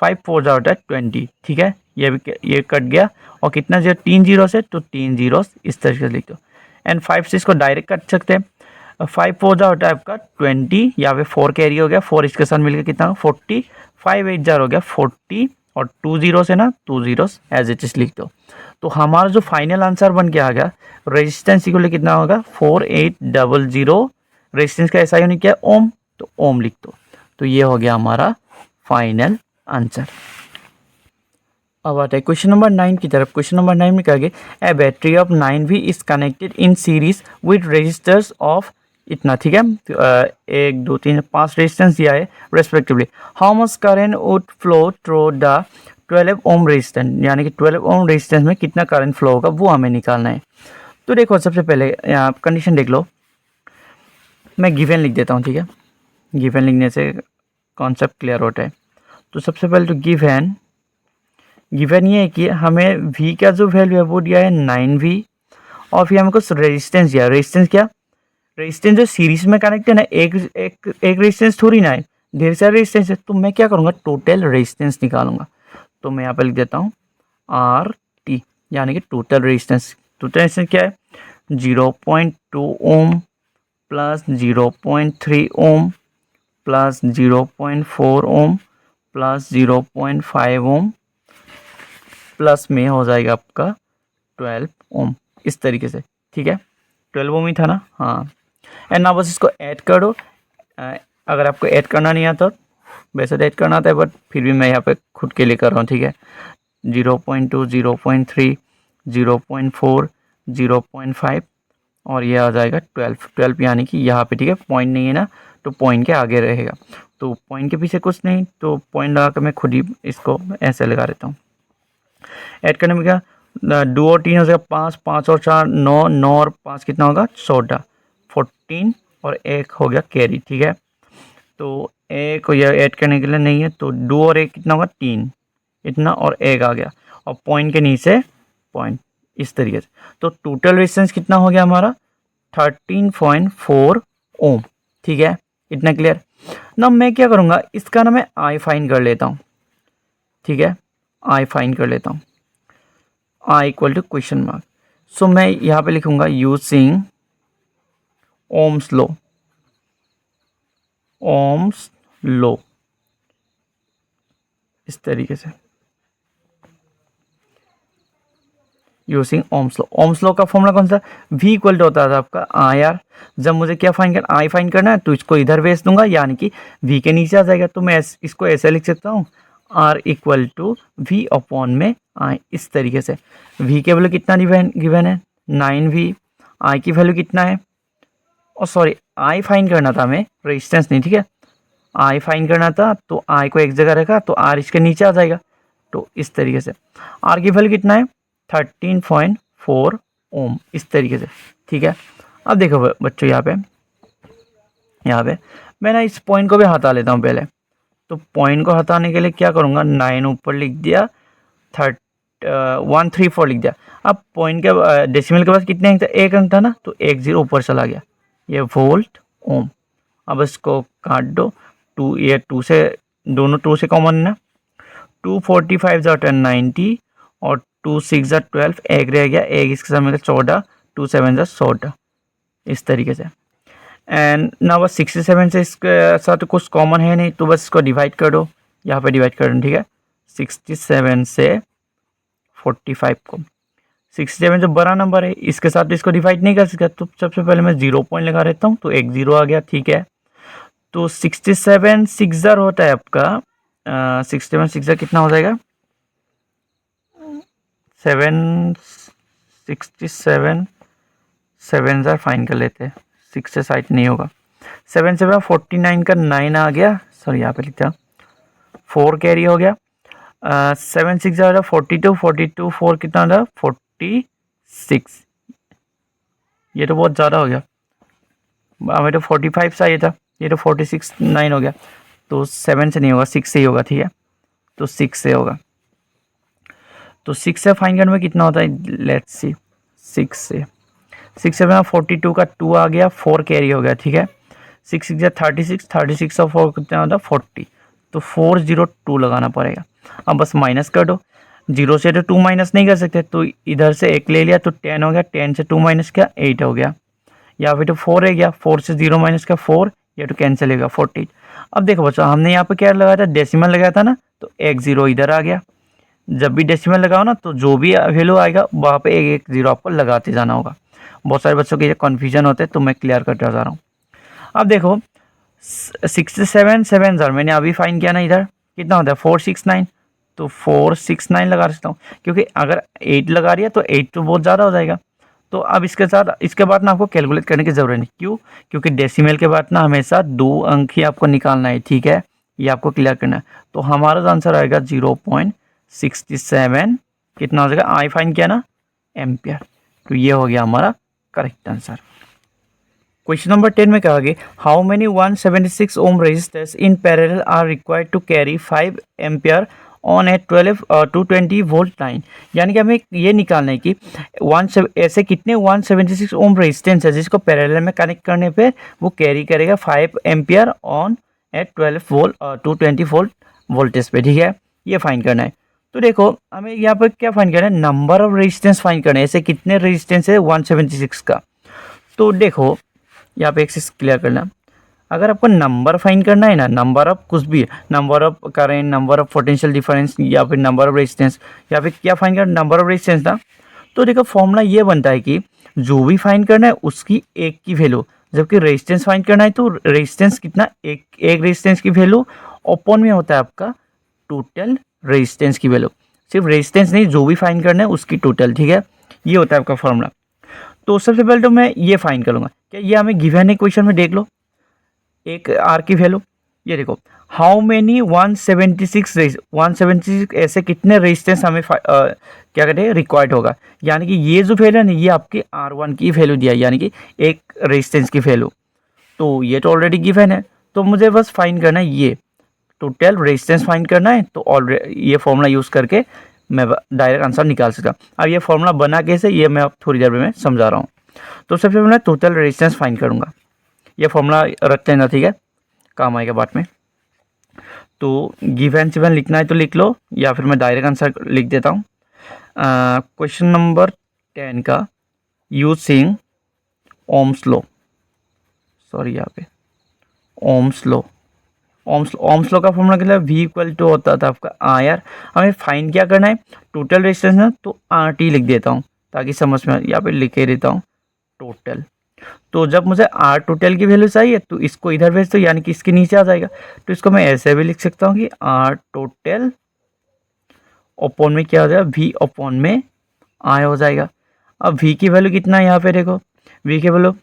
5 4 ज़ा होता है 20, ठीक है। ये भी ये कट गया और कितना जीरो, 3 जीरो से, तो 3 जीरो इस तरीके से लिख दो। एंड 5 से इसको डायरेक्ट कट सकते हैं। 5 4 ज़ा होता है आपका 20, यहाँ पे 4 कैरी हो गया, 4 इसके साथ मिलकर कितना 40, 5 8 ज़ा हो गया 40 और 2 जीरो से ना 2 जीरो एज इट इज लिख दो। तो हमारा जो फाइनल आंसर बन के आ गया, रेजिस्टेंस इक्वल कितना होगा 4800, रेजिस्टेंस का ऐसा यूनिट क्या है ओम, तो ओम लिख दो। तो ये हो गया हमारा फाइनल आंसर। अब आता है क्वेश्चन नंबर 9 की तरफ। क्वेश्चन नंबर 9 में क्या गया, a battery of 9V is connected in series with resistors of इतना, ठीक है। तो 1 2 3 5 रेजिस्टेंस दिया है respectively. How much current would flow through the 12 ohm resistance, यानी कि 12 ओम रेजिस्टेंस में कितना करंट फ्लो होगा वो हमें निकालना है। तो देखो सबसे पहले यहाँ कंडीशन देख लो, मैं गिवन लिख देता हूँ, ठीक है। गिवन लिखने से कॉन्सेप्ट क्लियर होता है। तो सबसे पहले तो गिवन ये है कि हमें V का जो वैल्यू है वो दिया है 9V और फिर हमें कुछ रेजिस्टेंस दिया। रेजिस्टेंस क्या, रेजिस्टेंस जो सीरीज में कनेक्ट है ना, एक रेजिस्टेंस थोड़ी ना है, ढेर सारे रेजिस्टेंस है। तो मैं क्या करूँगा, टोटल रेजिस्टेंस निकालूंगा। तो मैं यहाँ पर लिख देता हूँ RT, यानी कि टोटल रेजिस्टेंस। टोटल रेजिस्टेंस क्या है, 0.2 ohm plus 0.3 ohm plus 0.4 ohm plus 0.5 ohm plus में हो जाएगा आपका 12 ओम, इस तरीके से, ठीक है। 12 ओम ही था ना, हाँ। एंड ना बस इसको ऐड करो। अगर आपको ऐड करना नहीं आता, वैसे तो ऐड करना आता है बट फिर भी मैं यहाँ पे खुद के लिए कर रहा हूँ, ठीक है। 0.2 0.3 0.4 0.5 और ये आ जाएगा 12 यानी कि यहाँ पे, ठीक है। पॉइंट नहीं है ना तो पॉइंट के आगे रहेगा, तो पॉइंट के पीछे कुछ नहीं, तो पॉइंट लगा कर मैं खुद ही इसको ऐसे लगा देता हूँ। ऐड करने में क्या, 2 और 3 हो जाएगा 5, 5 और 4 9, 9 और 5 कितना होगा 14, 14 और 1 हो गया कैरी, ठीक है। तो एक को यह ऐड करने के लिए नहीं है, तो 2 और 1 कितना होगा 3, इतना और 1 आ गया और पॉइंट के नीचे पॉइंट, इस तरीके से। तो टोटल रेजिस्टेंस कितना हो गया हमारा 13.4 ओम, ठीक है। इतना क्लियर ना। मैं क्या करूँगा, इसका ना मैं आई फाइन कर लेता हूँ, ठीक है। आई फाइन कर लेता हूँ, I equal to question mark. सो मैं यहाँ पे लिखूंगा using Ohm's law, Ohm's law, इस तरीके से using Ohm's law. Ohm's law का फॉर्मूला कौन सा, V इक्वल टू होता था आपका IR। जब मुझे क्या फाइन करना, आई फाइन करना है, तो इसको इधर भेज दूंगा, यानी कि V के नीचे आ जाएगा। तो मैं इसको ऐसे लिख सकता हूँ R equal to V upon में I, इस तरीके से। V के वैल्यू कितना गिवन है 9V, I की वैल्यू कितना है, और सॉरी I फाइन करना था हमें, रेजिस्टेंस नहीं, ठीक है। I फाइन करना था तो I को एक जगह रखा तो R इसके नीचे आ जाएगा, तो इस तरीके से। R की वैल्यू कितना है 13.4 ओम, इस तरीके से, ठीक है। अब देखो बच्चों, यहाँ पे मैं ना इस पॉइंट को भी हटा लेता हूँ पहले। तो पॉइंट को हटाने के लिए क्या करूँगा, 9 ऊपर लिख दिया, 134 लिख दिया। अब पॉइंट के डेसिमल के पास कितने अंक था, 1 अंक था ना, तो 1 0 ऊपर चला गया, ये वोल्ट ओम। अब इसको काट दो, 2 ये 2 से, दोनों 2 से कॉमन है ना, 245 ज़ा 90 और 2 6 ज़ा 12, एक रह गया, एक इसके सामने 14, 2 7 ज़ा 14, इस तरीके से। एंड ना बस 67 से इसके साथ कुछ कॉमन है नहीं, तो बस इसको डिवाइड कर दो, यहाँ पे डिवाइड कर दो, ठीक है। 67 से 45 को, 67 जो बड़ा नंबर है इसके साथ इसको डिवाइड नहीं कर सकता, तो सबसे पहले मैं 0 पॉइंट लगा देता हूँ, तो एक 0 आ गया, ठीक है। तो 67 सिक्सर होता है आपका 67 सिक्सर कितना हो जाएगा 767 7 ज़र फाइन कर लेते हैं, 6 से साइड नहीं होगा। 7 से 49 का 9 आ गया, सॉरी यहाँ पे लिखता 4 कैरी हो गया। 7 6 ज़्यादा 42 42 4 कितना हो रहा 46, ये तो बहुत ज़्यादा हो गया, हमें तो 45 चाहिए था, ये तो 46 9 हो गया, तो 7 से नहीं होगा 6 से ही होगा, ठीक है। तो 6 से होगा, तो 6 से फाइन करने में कितना होता है, लेट्स सी 6 से 42 का 2 आ गया, 4 कैरी हो गया, ठीक है। 6 6 36 36 और 4 कितना होता है 40, तो 402 लगाना पड़ेगा। अब बस माइनस कर दो, 0 से तो 2 माइनस नहीं कर सकते, तो इधर से 1 ले लिया तो 10 हो गया, 10 से 2 माइनस किया 8 हो गया, या फिर तो 4 रह गया, 4 से 0 माइनस किया 4, या तो कैंसिल हो गया 48। अब देखो बच्चों हमने यहाँ पे क्या लगाया था, डेसिमल लगाया था ना, तो एक 0 इधर आ गया। जब भी डेसिमल लगाओ ना तो जो भी वैल्यू आएगा वहाँ पे एक एक 0 आपको लगाते जाना होगा। बहुत सारे बच्चों के ये कन्फ्यूजन होते हैं, तो मैं क्लियर करते जा रहा हूँ। अब देखो 67 7 ज़र मैंने अभी फाइन किया ना, इधर कितना होता है 469, तो 469 लगा सकता हूँ, क्योंकि अगर 8 लगा रही है तो 8 तो बहुत ज़्यादा हो जाएगा। तो अब इसके साथ इसके बाद ना आपको कैलकुलेट करने की ज़रूरत नहीं, क्यों, क्योंकि डेसिमल के बाद ना हमेशा 2 अंक ही आपको निकालना है, ठीक है, ये आपको क्लियर करना है। तो हमारा आंसर आएगा 0.67, कितना हो जाएगा, आई फाइन किया ना एम्पियर, तो ये हो गया हमारा करेक्ट आंसर। क्वेश्चन नंबर 10 में कहा गया how many 176 ohm resistors in parallel are required to carry 5 ampere on a 220 volt line. यानी कि हमें ये निकालना है कि ऐसे कितने 176 ओम रेजिस्टेंस है जिसको पैरेलल में कनेक्ट करने पे वो कैरी करेगा 5 ampere on a 220 volt voltage पे, ठीक है, ये फाइन करना है। तो देखो हमें यहाँ पर क्या फाइन करना है, नंबर ऑफ रेजिस्टेंस फाइन करना है, ऐसे कितने रेजिस्टेंस है 176 का। तो देखो यहाँ पे एक चीज़ क्लियर करना, अगर आपको नंबर फाइन करना है ना, नंबर ऑफ कुछ भी, number of current, number of potential difference, या फिर नंबर ऑफ रेजिस्टेंस, या फिर क्या फाइन करना, नंबर ऑफ रेजिस्टेंस ना, तो देखो फॉर्मूला ये बनता है कि जो भी फाइन करना है उसकी एक की वैल्यू, जबकि रेजिस्टेंस फाइन करना है तो रेजिस्टेंस कितना, एक रेजिस्टेंस की वैल्यू ओपन में होता है आपका टोटल रेजिस्टेंस की वैल्यू, सिर्फ रेजिस्टेंस नहीं जो भी फाइन करना है उसकी टोटल, ठीक है, ये होता है आपका फॉर्मूला। तो सबसे पहले तो मैं ये फाइन करूँगा, क्या ये हमें गिवन है क्वेश्चन में, देख लो एक आर की वैल्यू, ये देखो हाउ मेनी 176 ऐसे कितने रेजिस्टेंस हमें क्या कहते हैं रिक्वायर्ड होगा, यानी कि ये जो वैल्यू है ना ये आपके R1 की वैल्यू दिया है, यानी कि एक रेजिस्टेंस की वैल्यू, तो ये तो ऑलरेडी गिवन है, तो मुझे बस फाइन करना है ये टोटल रेजिस्टेंस फाइन करना है, तो ऑलरेडी ये फॉर्मूला यूज़ करके मैं डायरेक्ट आंसर निकाल सकता। अब ये फॉर्मूला बना कैसे ये मैं अब थोड़ी देर में समझा रहा हूँ। तो सबसे पहले मैं टोटल रेजिस्टेंस फाइन करूँगा, ये फॉर्मूला रखते हैं ना, ठीक है, काम आएगा बाद में। तो गिवन सिवन लिखना है तो लिख लो, या फिर मैं डायरेक्ट आंसर लिख देता हूँ। क्वेश्चन नंबर 10 का यूजिंग ओम्स लॉ, सॉरी यहाँ पे ओम्स लॉ, ओम्स लॉ का फॉर्मूला क्या है, V इक्वल टू होता था आपका आर। हमें फाइन क्या करना है टोटल रेजिस्टेंस ना, तो RT लिख देता हूँ ताकि समझ में, यहाँ पे लिखे देता हूँ टोटल। तो जब मुझे R टोटल की वैल्यू चाहिए तो इसको इधर भेज दो, यानी कि इसके नीचे आ जाएगा, तो इसको मैं ऐसे भी लिख सकता हूँ कि R टोटल ओपन में क्या हो जाएगा, V ओपन में I हो जाएगा। अब V की वैल्यू कितना है यहाँ पे देखो, V की वैल्यू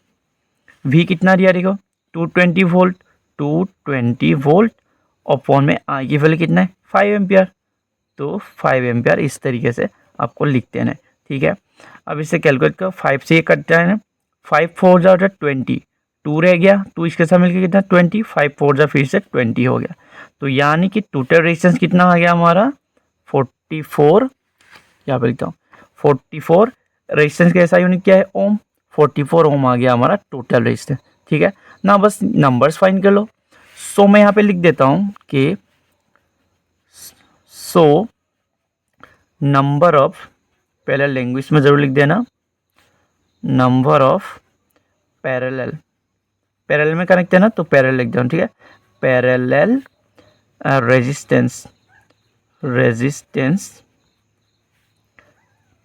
V कितना दिया देखो 220 वोल्ट, 220 वोल्ट ओपन में I की वैल्यू कितना है 5 एम्पियर, तो 5 एम्पियर इस तरीके से आपको लिख देना है, ठीक है। अब इसे कैलकुलेट करो, 5 से ये कट जाए ना, 5 4 जा 20, 2 रह गया, 2 इसके साथ मिलकर कितना 20, 5 4 जा फिर से 20 हो गया, तो यानी कि टोटल रेजिस्टेंस कितना आ गया हमारा 44, यहाँ पर लिखता हूँ 44, रेजिस्टेंस का ऐसा यूनिट क्या है ओम, 44 ओम आ गया हमारा टोटल रेजिस्टेंस, ठीक है ना। बस नंबर्स फाइंड कर लो, सो मैं यहाँ पे लिख देता हूँ कि सो नंबर ऑफ, पहले लैंग्वेज में ज़रूर लिख देना, नंबर ऑफ पैरेलल, पैरेलल में कनेक्ट है ना तो पैरेलल लिख देना, ठीक है, पैरेलल रेजिस्टेंस, रेजिस्टेंस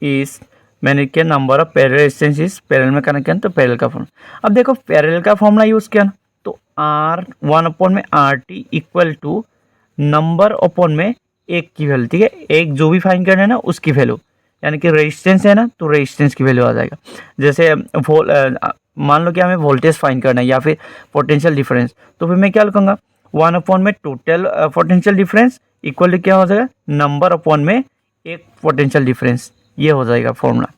इज मैंने किया number of parallel resistance is parallel में कनेक्ट किया तो पैरेलल का फॉर्मूला। अब देखो पैरेलल का फॉर्मूला यूज़ किया ना, तो R1/RT equal to number upon में एक की वैल्यू, ठीक है, एक जो भी फाइंड करना है ना उसकी वैल्यू, यानी कि रेजिस्टेंस है ना तो रेजिस्टेंस की वैल्यू आ जाएगा। जैसे मान लो कि हमें वोल्टेज फाइंड करना है या फिर पोटेंशियल डिफरेंस, तो फिर मैं क्या लिखूंगा 1 अपॉन में total potential difference equal to क्या हो जाएगा नंबर अपॉन में एक पोटेंशियल डिफरेंस, ये हो जाएगा फॉर्मूला।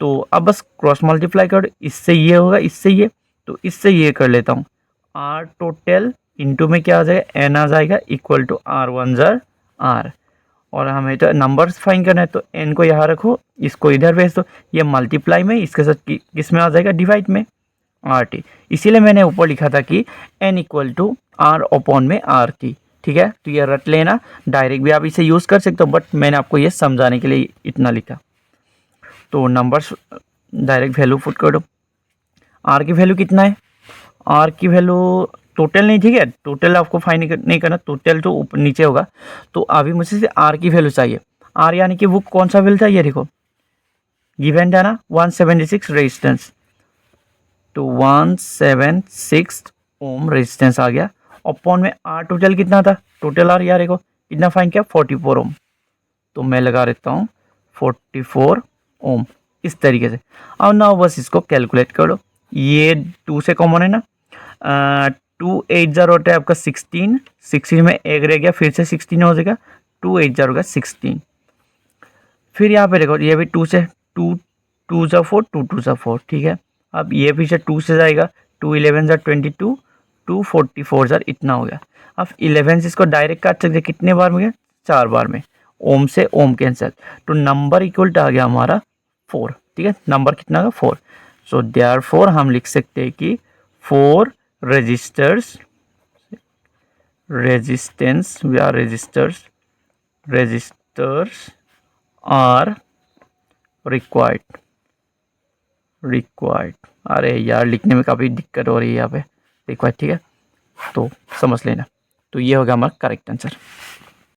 तो अब बस क्रॉस मल्टीप्लाई कर, इससे ये होगा इससे ये, तो इससे ये कर लेता हूँ आर टोटल इंटू में क्या आ जाएगा एन आ जाएगा equal to R1 jar are, और हमें तो नंबर्स फाइंड करना है तो एन को यहाँ रखो, इसको इधर भेज दो, ये मल्टीप्लाई में इसके साथ किस में आ जाएगा डिवाइड में RT। इसीलिए मैंने ऊपर लिखा था कि N equal to R upon में RT, ठीक है। तो ये रट लेना, डायरेक्ट भी आप इसे यूज़ कर सकते हो, बट मैंने आपको ये समझाने के लिए इतना लिखा। तो नंबर्स डायरेक्ट वैल्यू पुट कर दो। आर की वैल्यू कितना है, आर की वैल्यू टोटल नहीं, ठीक है, टोटल आपको फाइंड नहीं करना, टोटल तो ऊपर नीचे होगा। तो अभी मुझे से आर की वैल्यू चाहिए। आर यानी कि वो कौन सा वैल्यू था, ये देखो गिवन था ना 176 रेजिस्टेंस, तो 176 ओम रेजिस्टेंस आ गया। अपॉन में आर टोटल कितना था, टोटल आर यार देखो कितना फाइंड किया 44 ओम, तो मैं लगा देता हूँ 44 ओम इस तरीके से। अब ना बस इसको कैलकुलेट करो, ये 2 से कॉमन है ना, 2 8 जार होता है आपका 16, 16 में एक रह गया फिर से 16 हो जाएगा, 2 8 जार होगा 16। फिर यहाँ पे देखो ये भी 2 से 2 2 ज़ा 4 2 2 ज़ा 4, ठीक है। अब ये पीछे 2 से जाएगा, 2 11 ज़ा 22, 2 44 ज़ा इतना हो गया। अब 11 से इसको डायरेक्ट काट सकते कितने बार में गया 4 बार में, ओम से ओम कैंसिल, तो नंबर इक्वल टू आ गया हमारा 4, ठीक है। नंबर कितना होगा 4। सो देयरफॉर हम लिख सकते हैं कि 4 रेजिस्टेंस आर रिक्वायर्ड। अरे यार लिखने में काफ़ी दिक्कत हो रही है यहाँ पे, रिक्वायर्ड, ठीक है, तो समझ लेना। तो ये होगा हमारा करेक्ट आंसर।